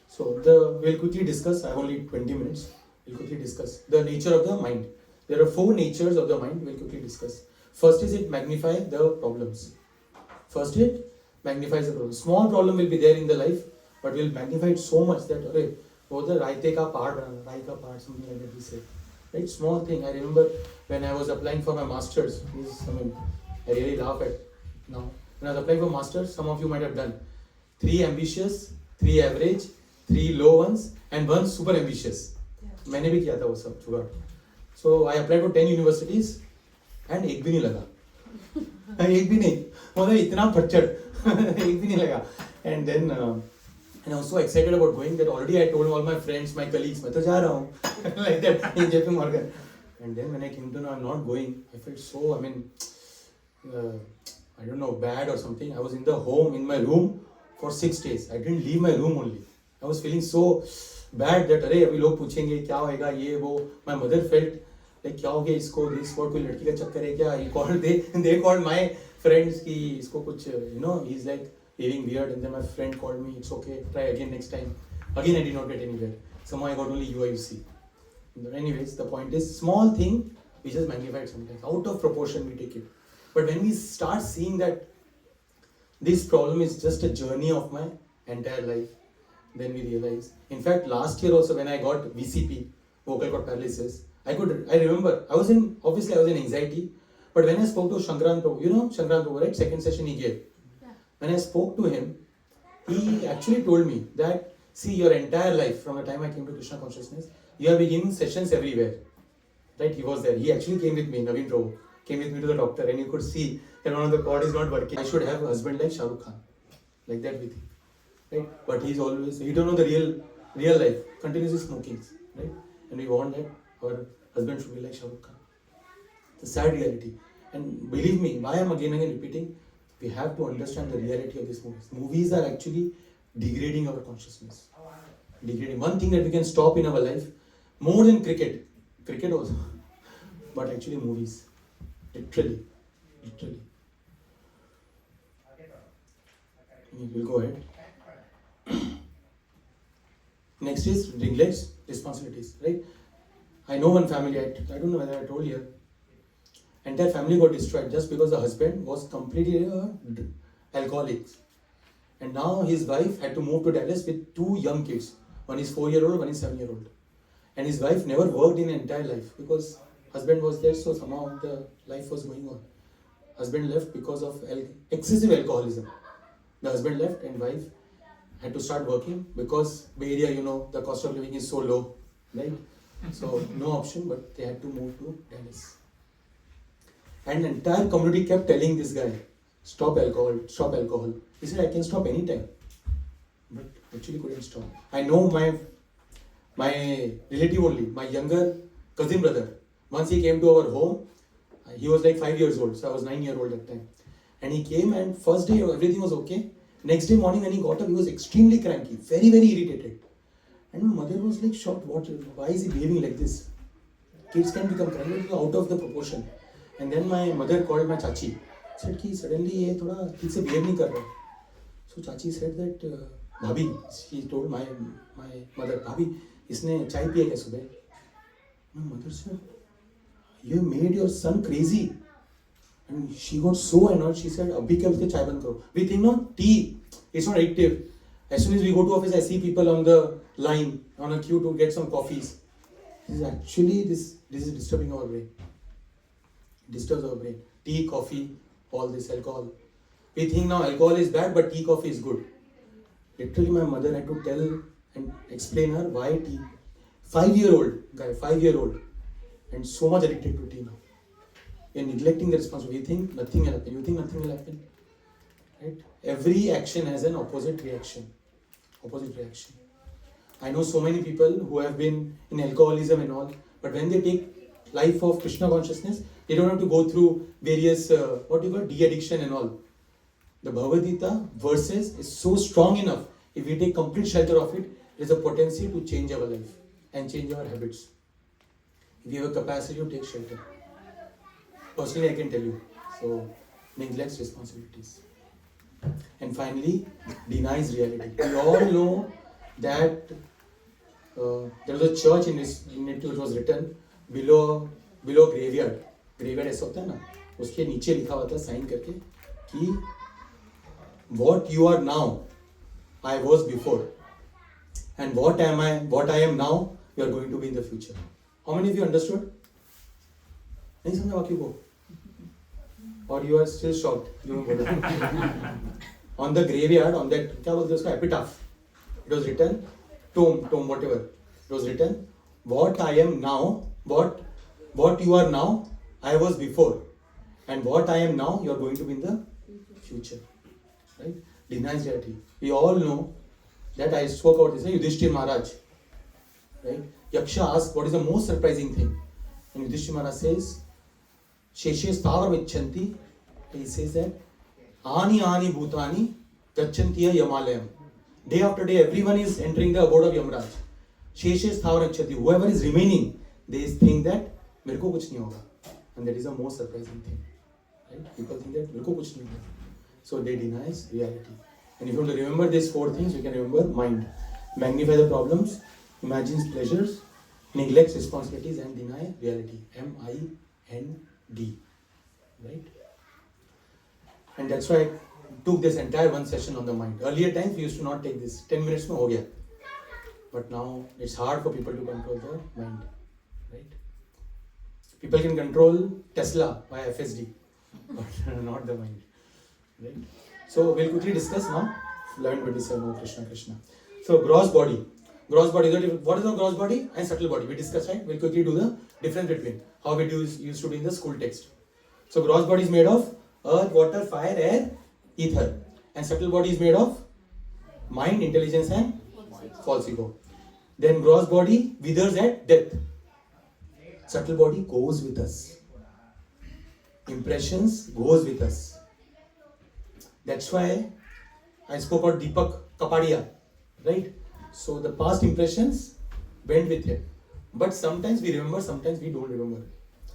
So we'll quickly discuss. I have only 20 minutes. We'll quickly discuss the nature of the mind. There are 4 natures of the mind. We'll quickly discuss. First is it magnifies the problems. Small problem will be there in the life, but we'll magnify it so much that raite ka pahad banana, rai ka pahad, something like that we say. Right? Small thing. I remember when I was applying for my masters. I really laugh at now. When I was applying for masters, some of you might have done 3 ambitious, 3 average, 3 low ones, and 1 super ambitious. मैंने भी किया था वो सब जुगाड़. So I applied for 10 universities and एक भी नहीं लगा. एक भी नहीं. मतलब इतना फच्चड़. एक भी नहीं लगा. And then and I was so excited about going that already I told all my friends, my colleagues, मैं तो जा रहा हूँ. Like that in JP Morgan. And then when I came to know I'm not going, I felt so, I don't know, bad or something. I was in my room for 6 days. I didn't leave my room only. I was feeling so bad that अरे अभी लोग पूछेंगे क्या होएगा ये वो. My mother felt like क्या हो गया इसको, this what कोई लड़की का चक्कर है क्या. He called, they called my friends कि इसको कुछ he's like behaving weird. And then my friend called me, it's okay, try again next time. Again I did not get anywhere. Somehow I got only UIUC. But anyways, the point is, small thing we just magnify it sometimes. Out of proportion we take it. But when we start seeing that this problem is just a journey of my entire life, then we realize. In fact, last year also when I got VCP, vocal cord paralysis, I remember, I was in anxiety, but when I spoke to Shankran Prabhu, you know Shankran Prabhu, right? Second session he gave. Yeah. When I spoke to him, he actually told me that, see, your entire life, from the time I came to Krishna consciousness, you have been giving sessions everywhere. Right? He was there. He actually came with me, Naveen Prabhu, came with me to the doctor, and you could see that one of the cord is not working. I should have a husband like Shah Rukh Khan. Like that with him. Right? But he's always, you don't know the real life, continuously smoking, right? And we want that our husband should be like Shah Rukh Khan. It's a sad reality. And believe me, why I'm again repeating, we have to understand the reality of these movies. Movies are actually degrading our consciousness. Degrading. One thing that we can stop in our life, more than cricket also, but actually movies. Literally. We'll go ahead. Next is neglects, responsibilities, right? I know one family, I don't know whether I told you, entire family got destroyed just because the husband was completely alcoholic. And now his wife had to move to Dallas with 2 young kids. One is 4-year-old, one is 7-year-old. And his wife never worked in her entire life because husband was there, so somehow the life was going on. Husband left because of excessive alcoholism. The husband left and wife had to start working because Bay Area, the cost of living is so low, right? So no option, but they had to move to Dallas. And the entire community kept telling this guy, stop alcohol, stop alcohol. He said, I can stop anytime. But actually couldn't stop. I know my relative only, my younger cousin brother. Once he came to our home, he was like 5 years old, so I was 9 years old at that time. And he came, and first day everything was okay. Next day morning when he got up, he was extremely cranky, very, very irritated. And my mother was like shocked, why is he behaving like this? Kids can become cranky out of the proportion. And then my mother called my chachi, said कि suddenly ये थोड़ा ठीक से behave नहीं कर रहा. So chachi said that भाभी, she told my mother, भाभी इसने चाय पिया क्या सुबह? My mother said, you made your son crazy. And she got so annoyed. She said, "Abhi kya bolte chai band karo." We think no, tea, it's not addictive. As soon as we go to office, I see people on the line, on a queue to get some coffees. This is actually, this is disturbing our brain. It disturbs our brain. Tea, coffee, all this alcohol. We think now alcohol is bad, but tea, coffee is good. Literally, my mother had to tell and explain her why tea. 5-year-old guy, 5-year-old, and so much addicted to tea now. You're neglecting the responsibility. You think nothing will happen. You think nothing will happen. Right? Every action has an opposite reaction. Opposite reaction. I know so many people who have been in alcoholism and all, but when they take life of Krishna consciousness, they don't have to go through various, de-addiction and all. The Bhagavad Gita verses is so strong enough. If we take complete shelter of it, there is a potency to change our life and change our habits. If you have a capacity to take shelter. Personally, I can tell you. So, neglects responsibilities. And finally, denies reality. We all know that there was a church in it which was written below graveyard. Graveyard ऐसा होता है ना, उसके नीचे लिखा हुआ था sign करके कि what you are now, I was before, and what I am now, you are going to be in the future. How many of you understood? नहीं समझा बाकी को? Or you are still shocked? On the graveyard, on that, क्या बोलते हैं उसका, epitaph, it was written, tomb, whatever. It was written, what I am now, what you are now, I was before, and what I am now, you are going to be in the future. Right? Denies reality. We all know that I spoke about this, Yudhishthir Maharaj. Right? Yaksha asked, what is the most surprising thing? And Yudhishthir Maharaj says, Sheshe Stavar Vichanti. He says that Ani Bhutani Gachantiya Yamalayam. Day after day, everyone is entering the abode of Yamraj. Sheshe Stavar Vichanti. Whoever is remaining, they think that मेरे को कुछ नहीं होगा. And that is the most surprising thing. Right? People think that मेरे को कुछ नहीं होगा. So they denies reality. And if you want to remember these 4 things, you can remember mind. Magnify the problems, imagines pleasures, neglects responsibilities, and deny reality. MIND. Right? And that's why I took this entire 1 session on the mind. Earlier times we used to not take this. 10 minutes mein ho gaya. But now it's hard for people to control the mind. Right? People can control Tesla by FSD, but not the mind. Right? So we'll quickly discuss now. 11:27. Oh Krishna, Krishna. So gross body. Gross body. What is the gross body and subtle body? We discussed, right? We'll quickly do the difference between how we used to do in the school text. So gross body is made of earth, water, fire, air, ether. And subtle body is made of mind, intelligence, and false ego. Then gross body withers at death. Subtle body goes with us. Impressions goes with us. That's why I spoke about Deepak Kapadia, right? So the past impressions went with him. But sometimes we remember, sometimes we don't remember.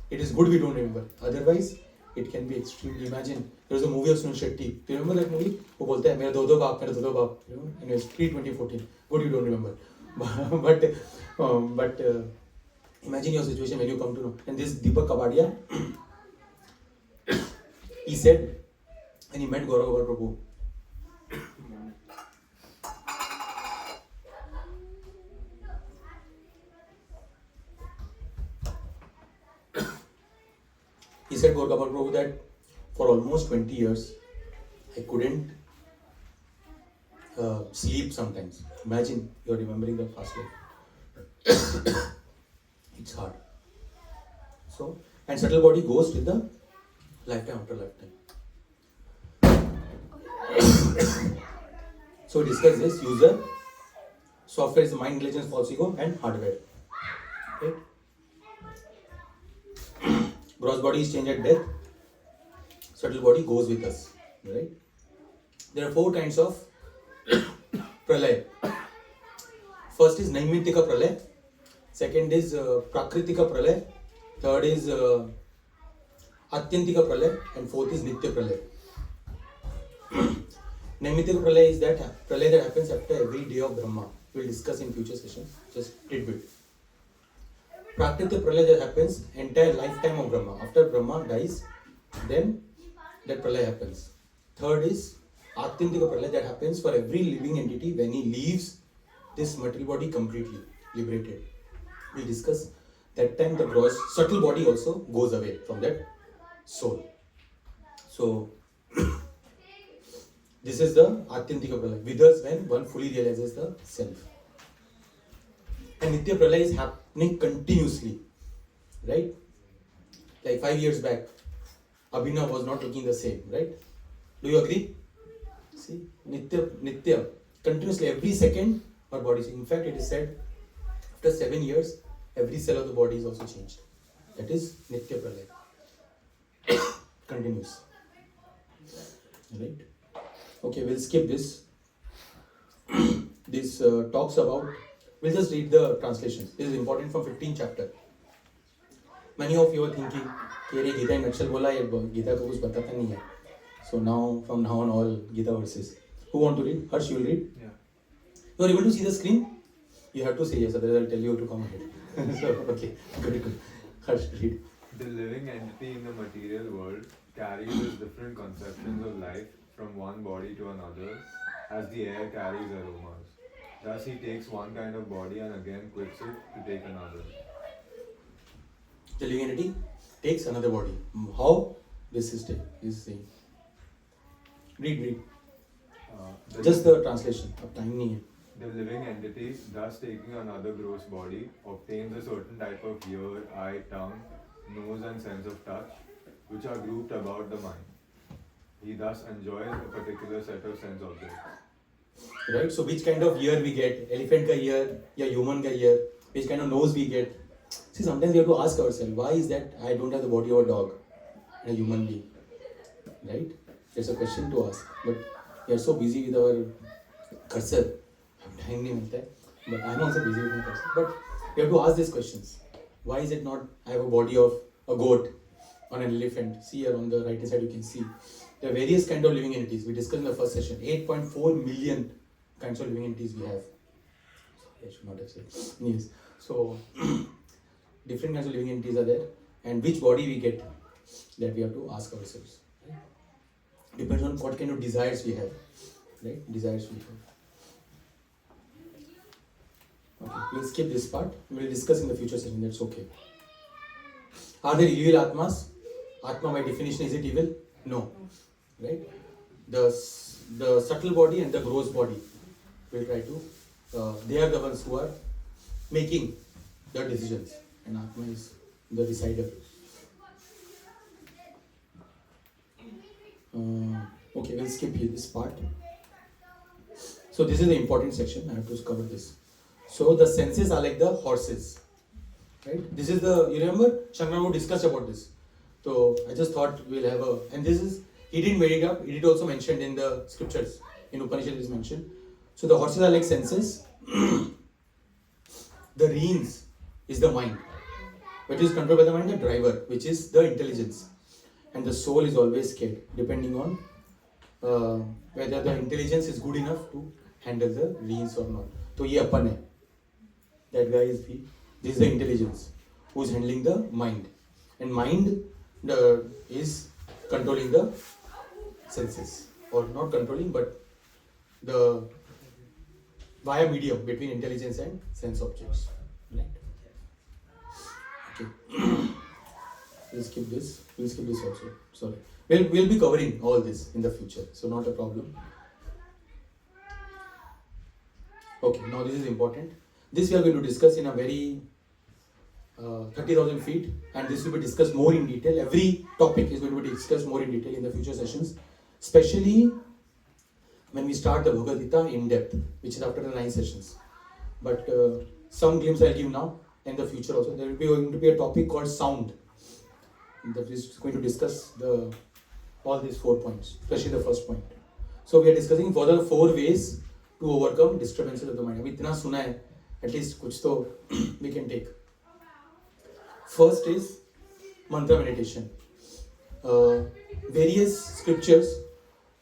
It is good we don't remember. Otherwise, it can be extremely. Imagine, there was a movie of Sunil Shetty. Do you remember that movie? वो बोलता है मेरा दो बाप. You know, and it was pre-2014. Good you don't remember. But imagine your situation when you come to know. And this Deepak Kapadia, he said, and he met Gaurav Prabhu. He said, Gaurav Prabhu, that for almost 20 years, I couldn't sleep sometimes. Imagine you're remembering the past life. It's hard. So, and subtle body goes with the lifetime after lifetime. So we discuss this user, software is mind, intelligence, false ego, and hardware. Okay. Gross body is changed at death. Subtle body goes with us. Right? There are 4 kinds of pralay. First is Naimitika pralay. Second is Prakritika pralay. Third is Atyantika pralay. And fourth is Nitya pralay. Naimitika pralay is that pralay that happens after every day of Brahma. We'll discuss in future sessions. Just tidbit. Prakritika pralay that happens entire lifetime of Brahma. After Brahma dies, then that pralay happens. Third is Atyantika pralay that happens for every living entity when he leaves this material body completely liberated. We'll discuss that time the gross subtle body also goes away from that soul. So this is the Atyantika pralay, withers when one fully realizes the self. And Nitya pralay is happening continuously, right? Like 5 years back, Abhinav was not looking the same, right? Do you agree? See, Nitya, continuously every second our body. In fact, it is said after 7 years, every cell of the body is also changed. That is Nitya pralay. Continuous. Right? Okay, we'll skip this. This talks about. We'll just read the translations. This is important from 15th chapter. Many of you are thinking, "Kere Gita in nutshell bola hai, Gita ko kuch batata nahi hai." So now, from now on, all Gita verses. Who want to read? Harsh, you will read? Yeah. You are able to see the screen? You have to say yes, otherwise I'll tell you to come ahead. So, okay, good. Harsh, read. The living entity in the material world carries his different conceptions of life from one body to another, as the air carries aromas. Thus he takes one kind of body and again quits it to take another. The living entity takes another body. How? This is saying. Read. Just the translation. Ab time nahi hai. The living entity, thus taking another gross body, obtains a certain type of ear, eye, tongue, nose and sense of touch, which are grouped about the mind. He thus enjoys a particular set of sense objects. Right? So which kind of ear we get? Elephant ka ear, ya human ka ear? Which kind of nose we get? See, sometimes we have to ask ourselves, why is that I don't have the body of a dog and a human being? Right? It's a question to ask. But we are so busy with our cursor. Time nahi milta hai. But I'm also busy with my cursor. But we have to ask these questions. Why is it not I have a body of a goat or an elephant? See here on the right hand side you can see. There are various kinds of living entities. We discussed in the first session. 8.4 million kinds of living entities we have. Sorry, I should not have said. Anyways, so different kinds of living entities are there. And which body we get, that we have to ask ourselves. Right? Depends on what kind of desires we have. Right? Desires we have. Okay, we'll skip this part. We'll discuss in the future session. That's okay. Are there evil atmas? Atma by definition, is it evil? No. Right? The subtle body and the gross body, we'll try to, they are the ones who are making the decisions, and Atma is the decider. Okay, we'll skip here this part. So this is the important section. I have to cover this. So the senses are like the horses, right? This is the, you remember Shankarabu discussed about this. So I just thought we'll have a, and this is, he didn't make it up, he did also mentioned in the scriptures, in Upanishad is mentioned. So the horses are like senses. The reins is the mind, which is controlled by the mind, the driver, which is the intelligence. And the soul is always scared, depending on whether the intelligence is good enough to handle the reins or not. So ye apan hai. That guy is the, this is the intelligence who is handling the mind. And mind is controlling the senses, or not controlling, but the via medium between intelligence and sense objects. Right? Okay. We'll skip this. We'll skip this also. Sorry. We'll be covering all this in the future, so not a problem. Okay. Now this is important. This we are going to discuss in a very 30,000 feet, and this will be discussed more in detail. Every topic is going to be discussed more in detail in the future sessions, especially when we start the Bhagavad Gita in depth, which is after the 9 sessions. But some glimpse I'll give now, and in the future also. There will be going to be a topic called sound, that is going to discuss all these 4 points, especially the first point. So we are discussing what are the 4 ways to overcome disturbances of the mind. अभी इतना सुना है, at least कुछ तो we can take. First is mantra meditation. Various scriptures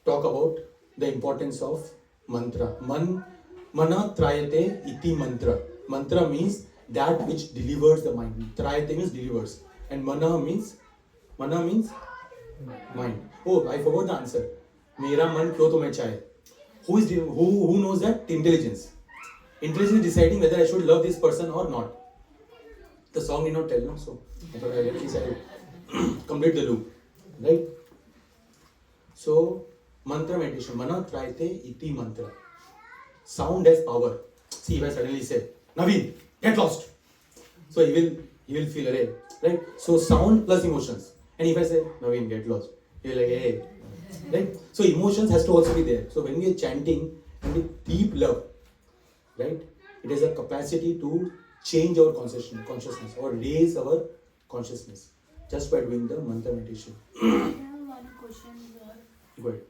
talk about the importance of mantra. Mana trayate iti mantra. Mantra means that which delivers the mind. Trayate means delivers, and mana means mind. Oh, I forgot the answer. Mera man kyo tumhe chahe. Who knows that? Intelligence. Intelligence is deciding whether I should love this person or not. The song did not tell, no? So I thought at least I will complete the loop, right? So mantra meditation. Mana trayate iti mantra. Sound has power. See, if I suddenly say, Naveen, get lost. So he will feel array, right? So sound plus emotions. And if I say, Naveen, get lost, he'll be like, hey, right? So emotions has to also be there. So when we are chanting and with deep love, right? It has a capacity to change our consciousness or raise our consciousness just by doing the mantra meditation. I have one question here. Go ahead.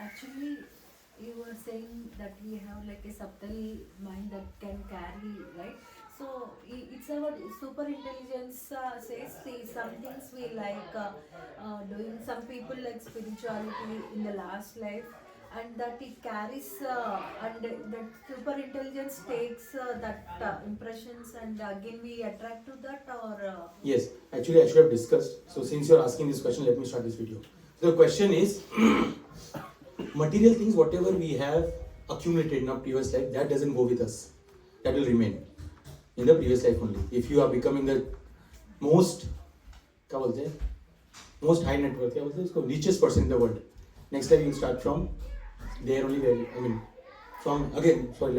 Actually, you were saying that we have like a subtle mind that can carry, right? So it's our super intelligence says some things we like doing. Some people like spirituality in the last life, and that it carries and that super intelligence takes that impressions, and again we attract to that, or Yes, actually I should have discussed. So since you're asking this question, let me start this video. The question is, material things, whatever we have accumulated in our previous life, that doesn't go with us. That will remain in the previous life only. If you are becoming the most high net worth, richest person in the world, next time you start from there only. Let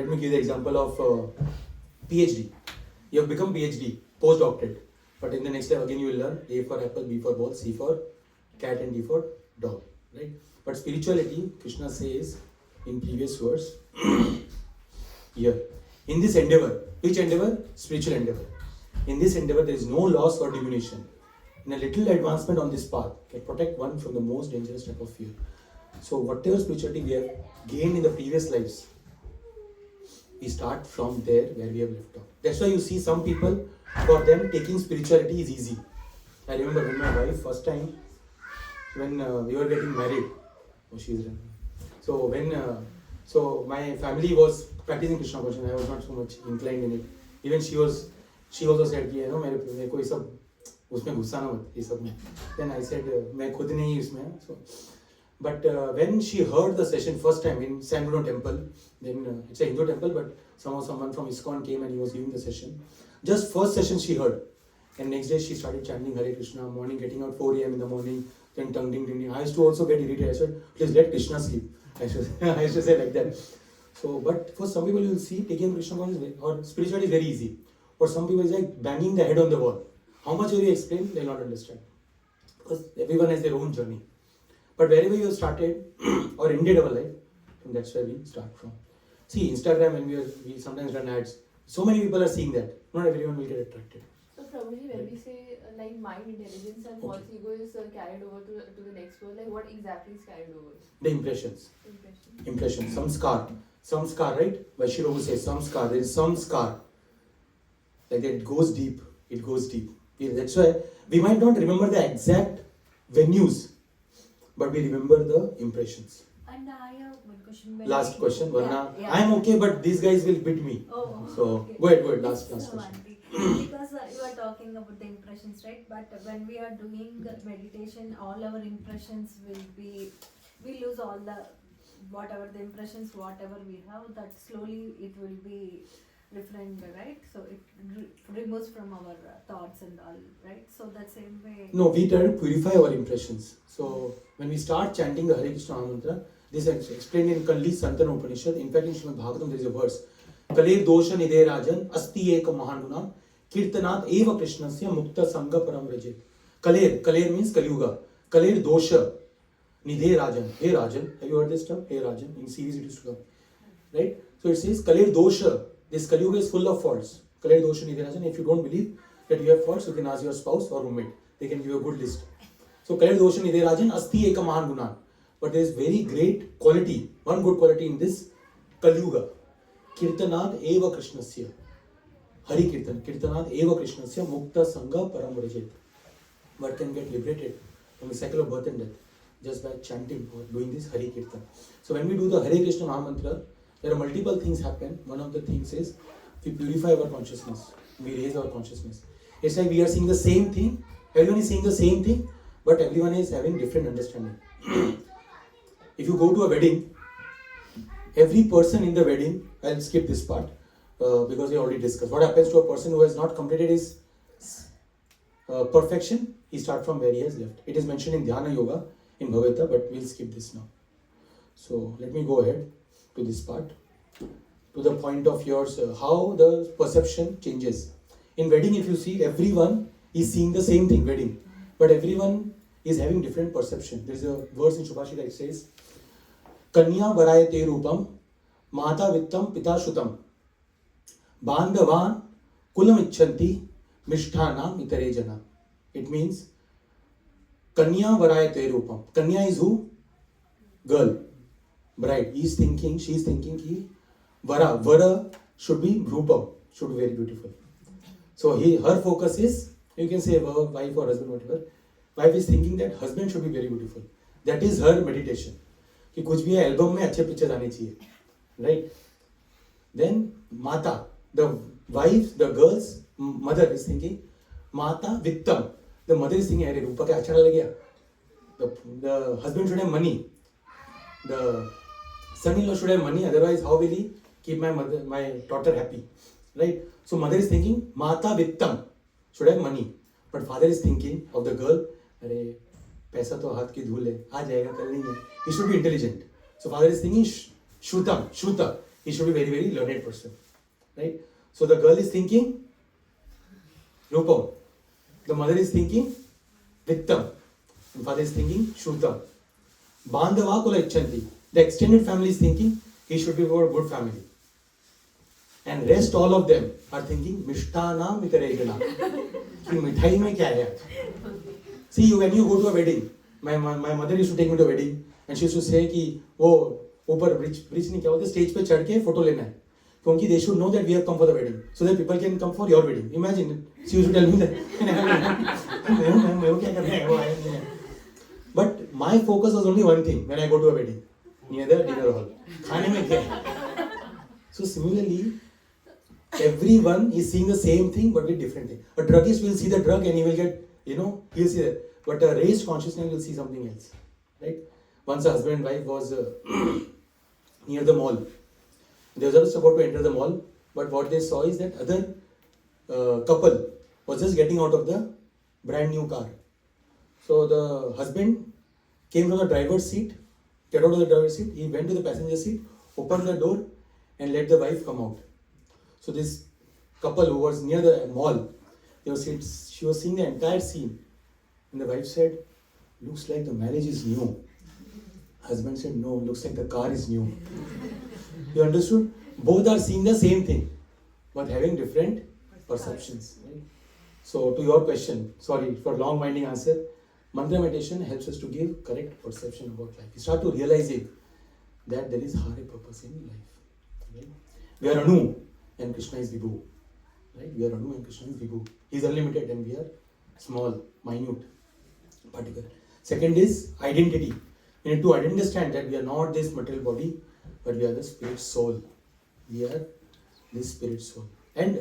me give the example of PhD. You have become PhD, postdoctorate, but in the next life again you will learn A for apple, B for ball, C for cat, and D for dog, right? But spirituality, Krishna says in previous verse, here, in this endeavor, which endeavor? Spiritual endeavor. In this endeavor, there is no loss or diminution. In a little advancement on this path can protect one from the most dangerous type of fear. So whatever spirituality we have gained in the previous lives, we start from there where we have left off. That's why you see some people, for them taking spirituality is easy. I remember when my wife first time, when we were getting married, so my family was practicing Krishna consciousness. I was not so much inclined in it. Even she also said, मेरे को ये सब उसमें घुसा ना मत ये सब में. Then I said, मैं खुद नहीं इसमें. So, but when she heard the session first time in San Bruno temple, then it's a Hindu temple, but somehow someone from ISKCON came and he was giving the session. Just first session she heard, and next day she started chanting Hare Krishna. Morning, getting out 4 a.m. in the morning. Then tongue ding ding ding. I used to also get irritated. I said, please let Krishna sleep. I used to say like that. So, but for some people you will see taking Krishna consciousness or spirituality is very easy. For some people it's like banging the head on the wall. How much will you explain? They will not understand. Because everyone has their own journey. But wherever you have started or ended our life, that's where we start from. See, Instagram, and we sometimes run ads. So many people are seeing that. Not everyone will get attracted. So probably when we say like mind intelligence and false ego is carried over to the next world, like what exactly is carried over? The impressions. Impressions. Some scar, right? Vaishnav says samskar. There is some scar. Like that, it goes deep. Yeah, that's why we might not remember the exact venues, but we remember the impressions. And I have one question. Last question. Yeah. I am okay, but these guys will beat me. So okay. go ahead. Last question. Because you are talking about the impressions, right? But when we are doing meditation, all our impressions we lose all the whatever the impressions, whatever we have, that slowly it will be refrained, right? So it removes from our thoughts and all, right? So that same way. No, we try to purify our impressions. So when we start chanting the Hare Krishna mantra, this is explained in Kalli Santana Upanishad. In fact, in Srimad Bhagavatam there is a verse. Kale dosha nide rajan asti eka mahanuna kirtanat eva krishnasya mukta sangha param rajit. Kaler means Kali Yuga. Kaler dosha. Nidhe Rajan. Hey Rajan. Have you heard this term? Hey Rajan. In series it used to come. Right? So it says Kalir Dosha. This Kali Yuga is full of faults. Kalir Dosha Nidhe Rajan. If you don't believe that you have faults, you can ask your spouse or roommate. They can give you a good list. So Kalir Dosha Nidhe Rajan. Asti Eka Mahan Gunan. But there is very great quality, one good quality in this Kali Yuga. Kirtanad Eva Krishnasya. Hari Kirtan. Kirtanad Eva Krishnasya Mukta Sangha Param Vrajit. One can get liberated from the cycle of birth and death just by chanting or doing this Hari Kirtan. So when we do the Hare Krishna Mahamantra, there are multiple things happen. One of the things is we purify our consciousness. We raise our consciousness. It's like we are seeing the same thing. Everyone is seeing the same thing, but everyone is having different understanding. If you go to a wedding, every person in the wedding, I'll skip this part because we already discussed. What happens to a person who has not completed his perfection? He starts from where he has left. It is mentioned in Dhyana Yoga in Bhagavata, but we'll skip this now. So let me go ahead to this part, to the point of yours, how the perception changes. In wedding, if you see, everyone is seeing the same thing, wedding, but everyone is having different perception. There is a verse in Subhashita that says, Kanya varayate rupam, mata vittam pita shutam, bandhavan kulam icchanti, mishthanam itare jana. It means, Kanya varayate rupam. Kanya is who? Girl. Bride. He is thinking, she is thinking ki Vara should be rupam, should be very beautiful. So her focus is, you can say wife or husband, whatever. Wife is thinking that husband should be very beautiful. That is her meditation. कि कुछ भी है album में अच्छे picture आने चाहिए, right? Then Mata, the wife, the girl's mother is thinking, Mata Vittam. The mother is thinking, अरे रूपा क्या अच्छा लग गया. The husband should have money. The son-in-law should have money. Otherwise, how will he keep my daughter happy, right? So mother is thinking, Mata Vittam should have money. But father is thinking of the girl, अरे पैसा तो हाथ की धूल है, आ जाएगा कल नहीं है. He should be intelligent. So father is thinking Shruta. He should be very, very learned person, right? So the girl is thinking Rupam. The mother is thinking Vittam. And father is thinking Shrutam. Bandhava kula icchanti. The extended family is thinking he should be for a good family. And rest all of them are thinking Mishtana Mitarejana. कि मिठाई में क्या है? See, when you go to a wedding, my mother used to take me to a wedding and she used to say कि वो ऊपर bridge नहीं क्या होता, stage पे चढ़ के फोटो लेना है. क्योंकि they should know that we have come for the wedding, so that people can come for your wedding. Imagine, she used to tell me that. But my focus was only one thing when I go to a wedding, near the dinner hall. खाने में क्या है? So similarly, everyone is seeing the same thing but with different thing. A druggist will see the drug and he will get, he'll see that. But a raised consciousness will see something else, right? Once a husband and wife was near the mall. They were just about to enter the mall, but what they saw is that other couple was just getting out of the brand new car. So the husband came from the driver's seat, get out of the driver's seat, he went to the passenger seat, opened the door and let the wife come out. So this couple who was near the mall, she was seeing the entire scene. And the wife said, looks like the marriage is new. Husband said, no, looks like the car is new. You understood? Both are seeing the same thing, but having different perceptions. Right? So to your question, sorry for long winding answer, mantra meditation helps us to give correct perception about life. We start to realizing that there is higher purpose in life. Right? We are Anu and Krishna is Vibhu. Right? We are Anu and Krishna is Vibhu. He is unlimited and we are small, minute, particular. Second is identity. We need to understand that we are not this material body, but we are the spirit soul. We are this spirit soul. And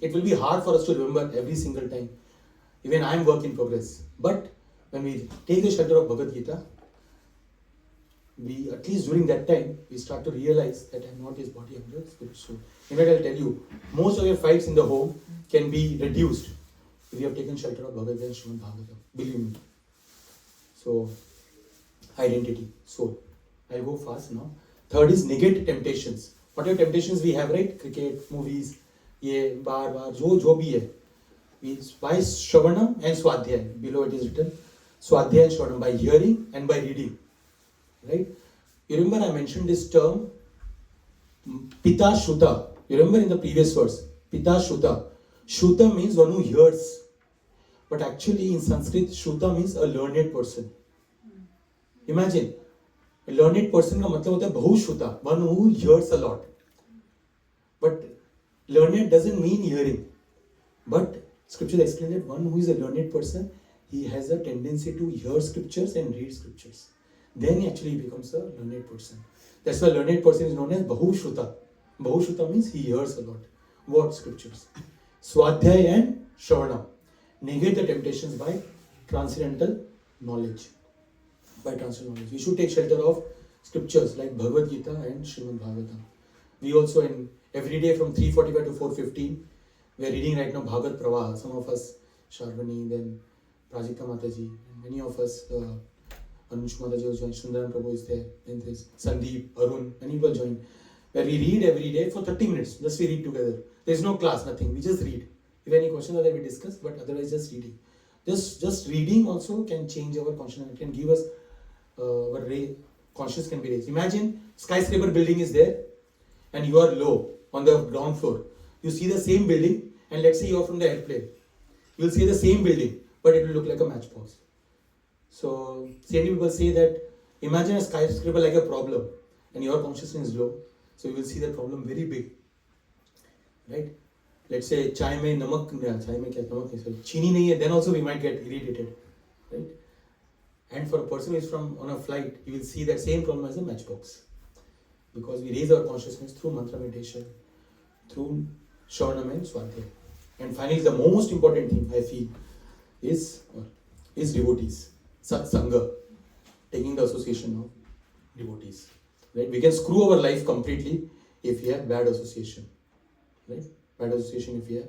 it will be hard for us to remember every single time. Even I am work in progress. But when we take the shelter of Bhagavad Gita, we, at least during that time, we start to realize that I am not this body, I am the spirit soul. In fact, I'll tell you, most of your fights in the home can be reduced if you have taken shelter of Bhagavad Gita and Srimad Bhagavatam. Believe me. So, identity, soul. I'll go fast now. Third is negate temptations. Whatever temptations we have, right? Cricket, movies, ये बार जो भी है. By Shravanam and Swadhyay. Below it is written Swadhyay and Shravanam. By hearing and by reading. right? You remember I mentioned this term, Pita Shuta. You remember in the previous verse, Pita Shuta. Shuta means one who hears. But actually in Sanskrit, Shuta means a learned person. Imagine, a learned person का मतलब होता है बहुश्रुता, one who hears a lot. But learned doesn't mean hearing. But scripture explains that one who is a learned person, he has a tendency to hear scriptures and read scriptures. Then he actually becomes a learned person. That's why learned person is known as Bahushruta. Bahushruta means he hears a lot. What scriptures? Swadhyay and Shravana. Negate the temptations by transcendental knowledge. By transcendental knowledge. We should take shelter of scriptures like Bhagavad Gita and Srimad Bhagavatam. We also every day from 3:45 to 4:15, we are reading right now Bhagavad Pravaha. Some of us, Sharvani, then Prajakta Mataji, many of us, Anush Mataji was joined, Sundaram Prabhu is there, then there's Sandeep, Arun, many people join. Where we read every day for 30 minutes, just we read together. There's no class, nothing, we just read. If any questions are there, we discuss, but otherwise just reading. Just reading also can change our consciousness, it can give us, our consciousness can be raised. Imagine, skyscraper building is there, and you are low, on the ground floor. You see the same building, and let's say you are from the airplane. You will see the same building, but it will look like a matchbox. So, many people say that, imagine a skyscraper like a problem, and your consciousness is low, so you will see the problem very big. Right? Let's say, chai mein namak, chini nahi hai, then also we might get irritated. Right? And for a person who is on a flight, you will see that same problem as a matchbox. Because we raise our consciousness through mantra meditation, through Shravanam and Swadhyaya. And finally, the most important thing I feel is devotees. Satsanga, taking the association of devotees. Right? We can screw our life completely if we have bad association. Right? Bad association if we have.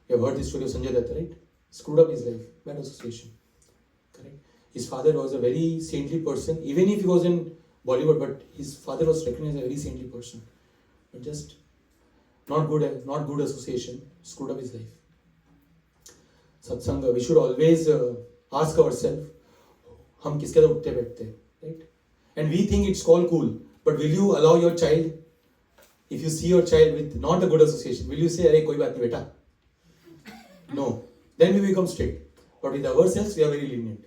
You have heard the story of Sanjay Dutt, right? Screwed up his life. Bad association. Correct? His father was a very saintly person, even if he was in Bollywood, but his father was recognized as a very saintly person. But just not good association, screwed up his life. Satsanga, we should always ask ourselves, हम किसके साथ उठते बैठते हैं, right? And we think it's called cool, but will you allow your child, if you see your child with not a good association, will you say, अरे कोई बात नहीं बेटा? No. Then we become strict. But with ourselves, we are very lenient.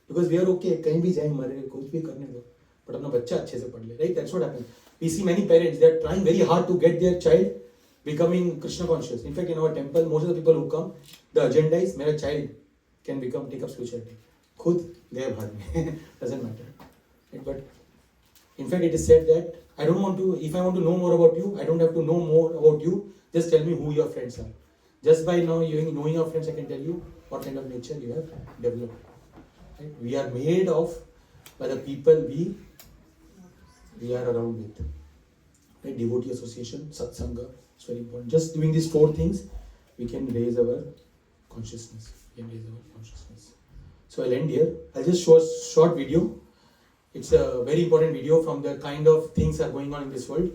Because we are okay, कहीं भी जाए मरे, कुछ भी करने दो. But अपना बच्चा अच्छे से पढ़ ले, right? That's what happens. We see many parents, they are trying very hard to get their child becoming Krishna conscious. In fact, in our temple, most of the people who come, the agenda is, मेरा child can take up spirituality. खुद गए भाग में, doesn't matter. Right? But in fact, it is said that if I want to know more about you, I don't have to know more about you, just tell me who your friends are. Just by knowing your friends, I can tell you what kind of nature you have developed. Right? We are made by the people we are around with. Right? Devotee association, satsanga, it's very important. Just doing these 4 things, we can raise our consciousness. So I'll end here. I'll just show a short video. It's a very important video from the kind of things that are going on in this world.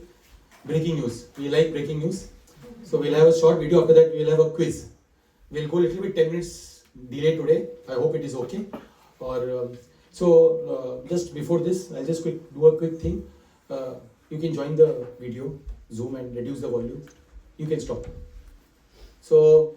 Breaking news. We like breaking news. So we'll have a short video. After that, we'll have a quiz. We'll go a little bit 10 minutes delay today. I hope it is okay. Just before this, I'll just do a quick thing. You can join the video, zoom and reduce the volume. You can stop. So,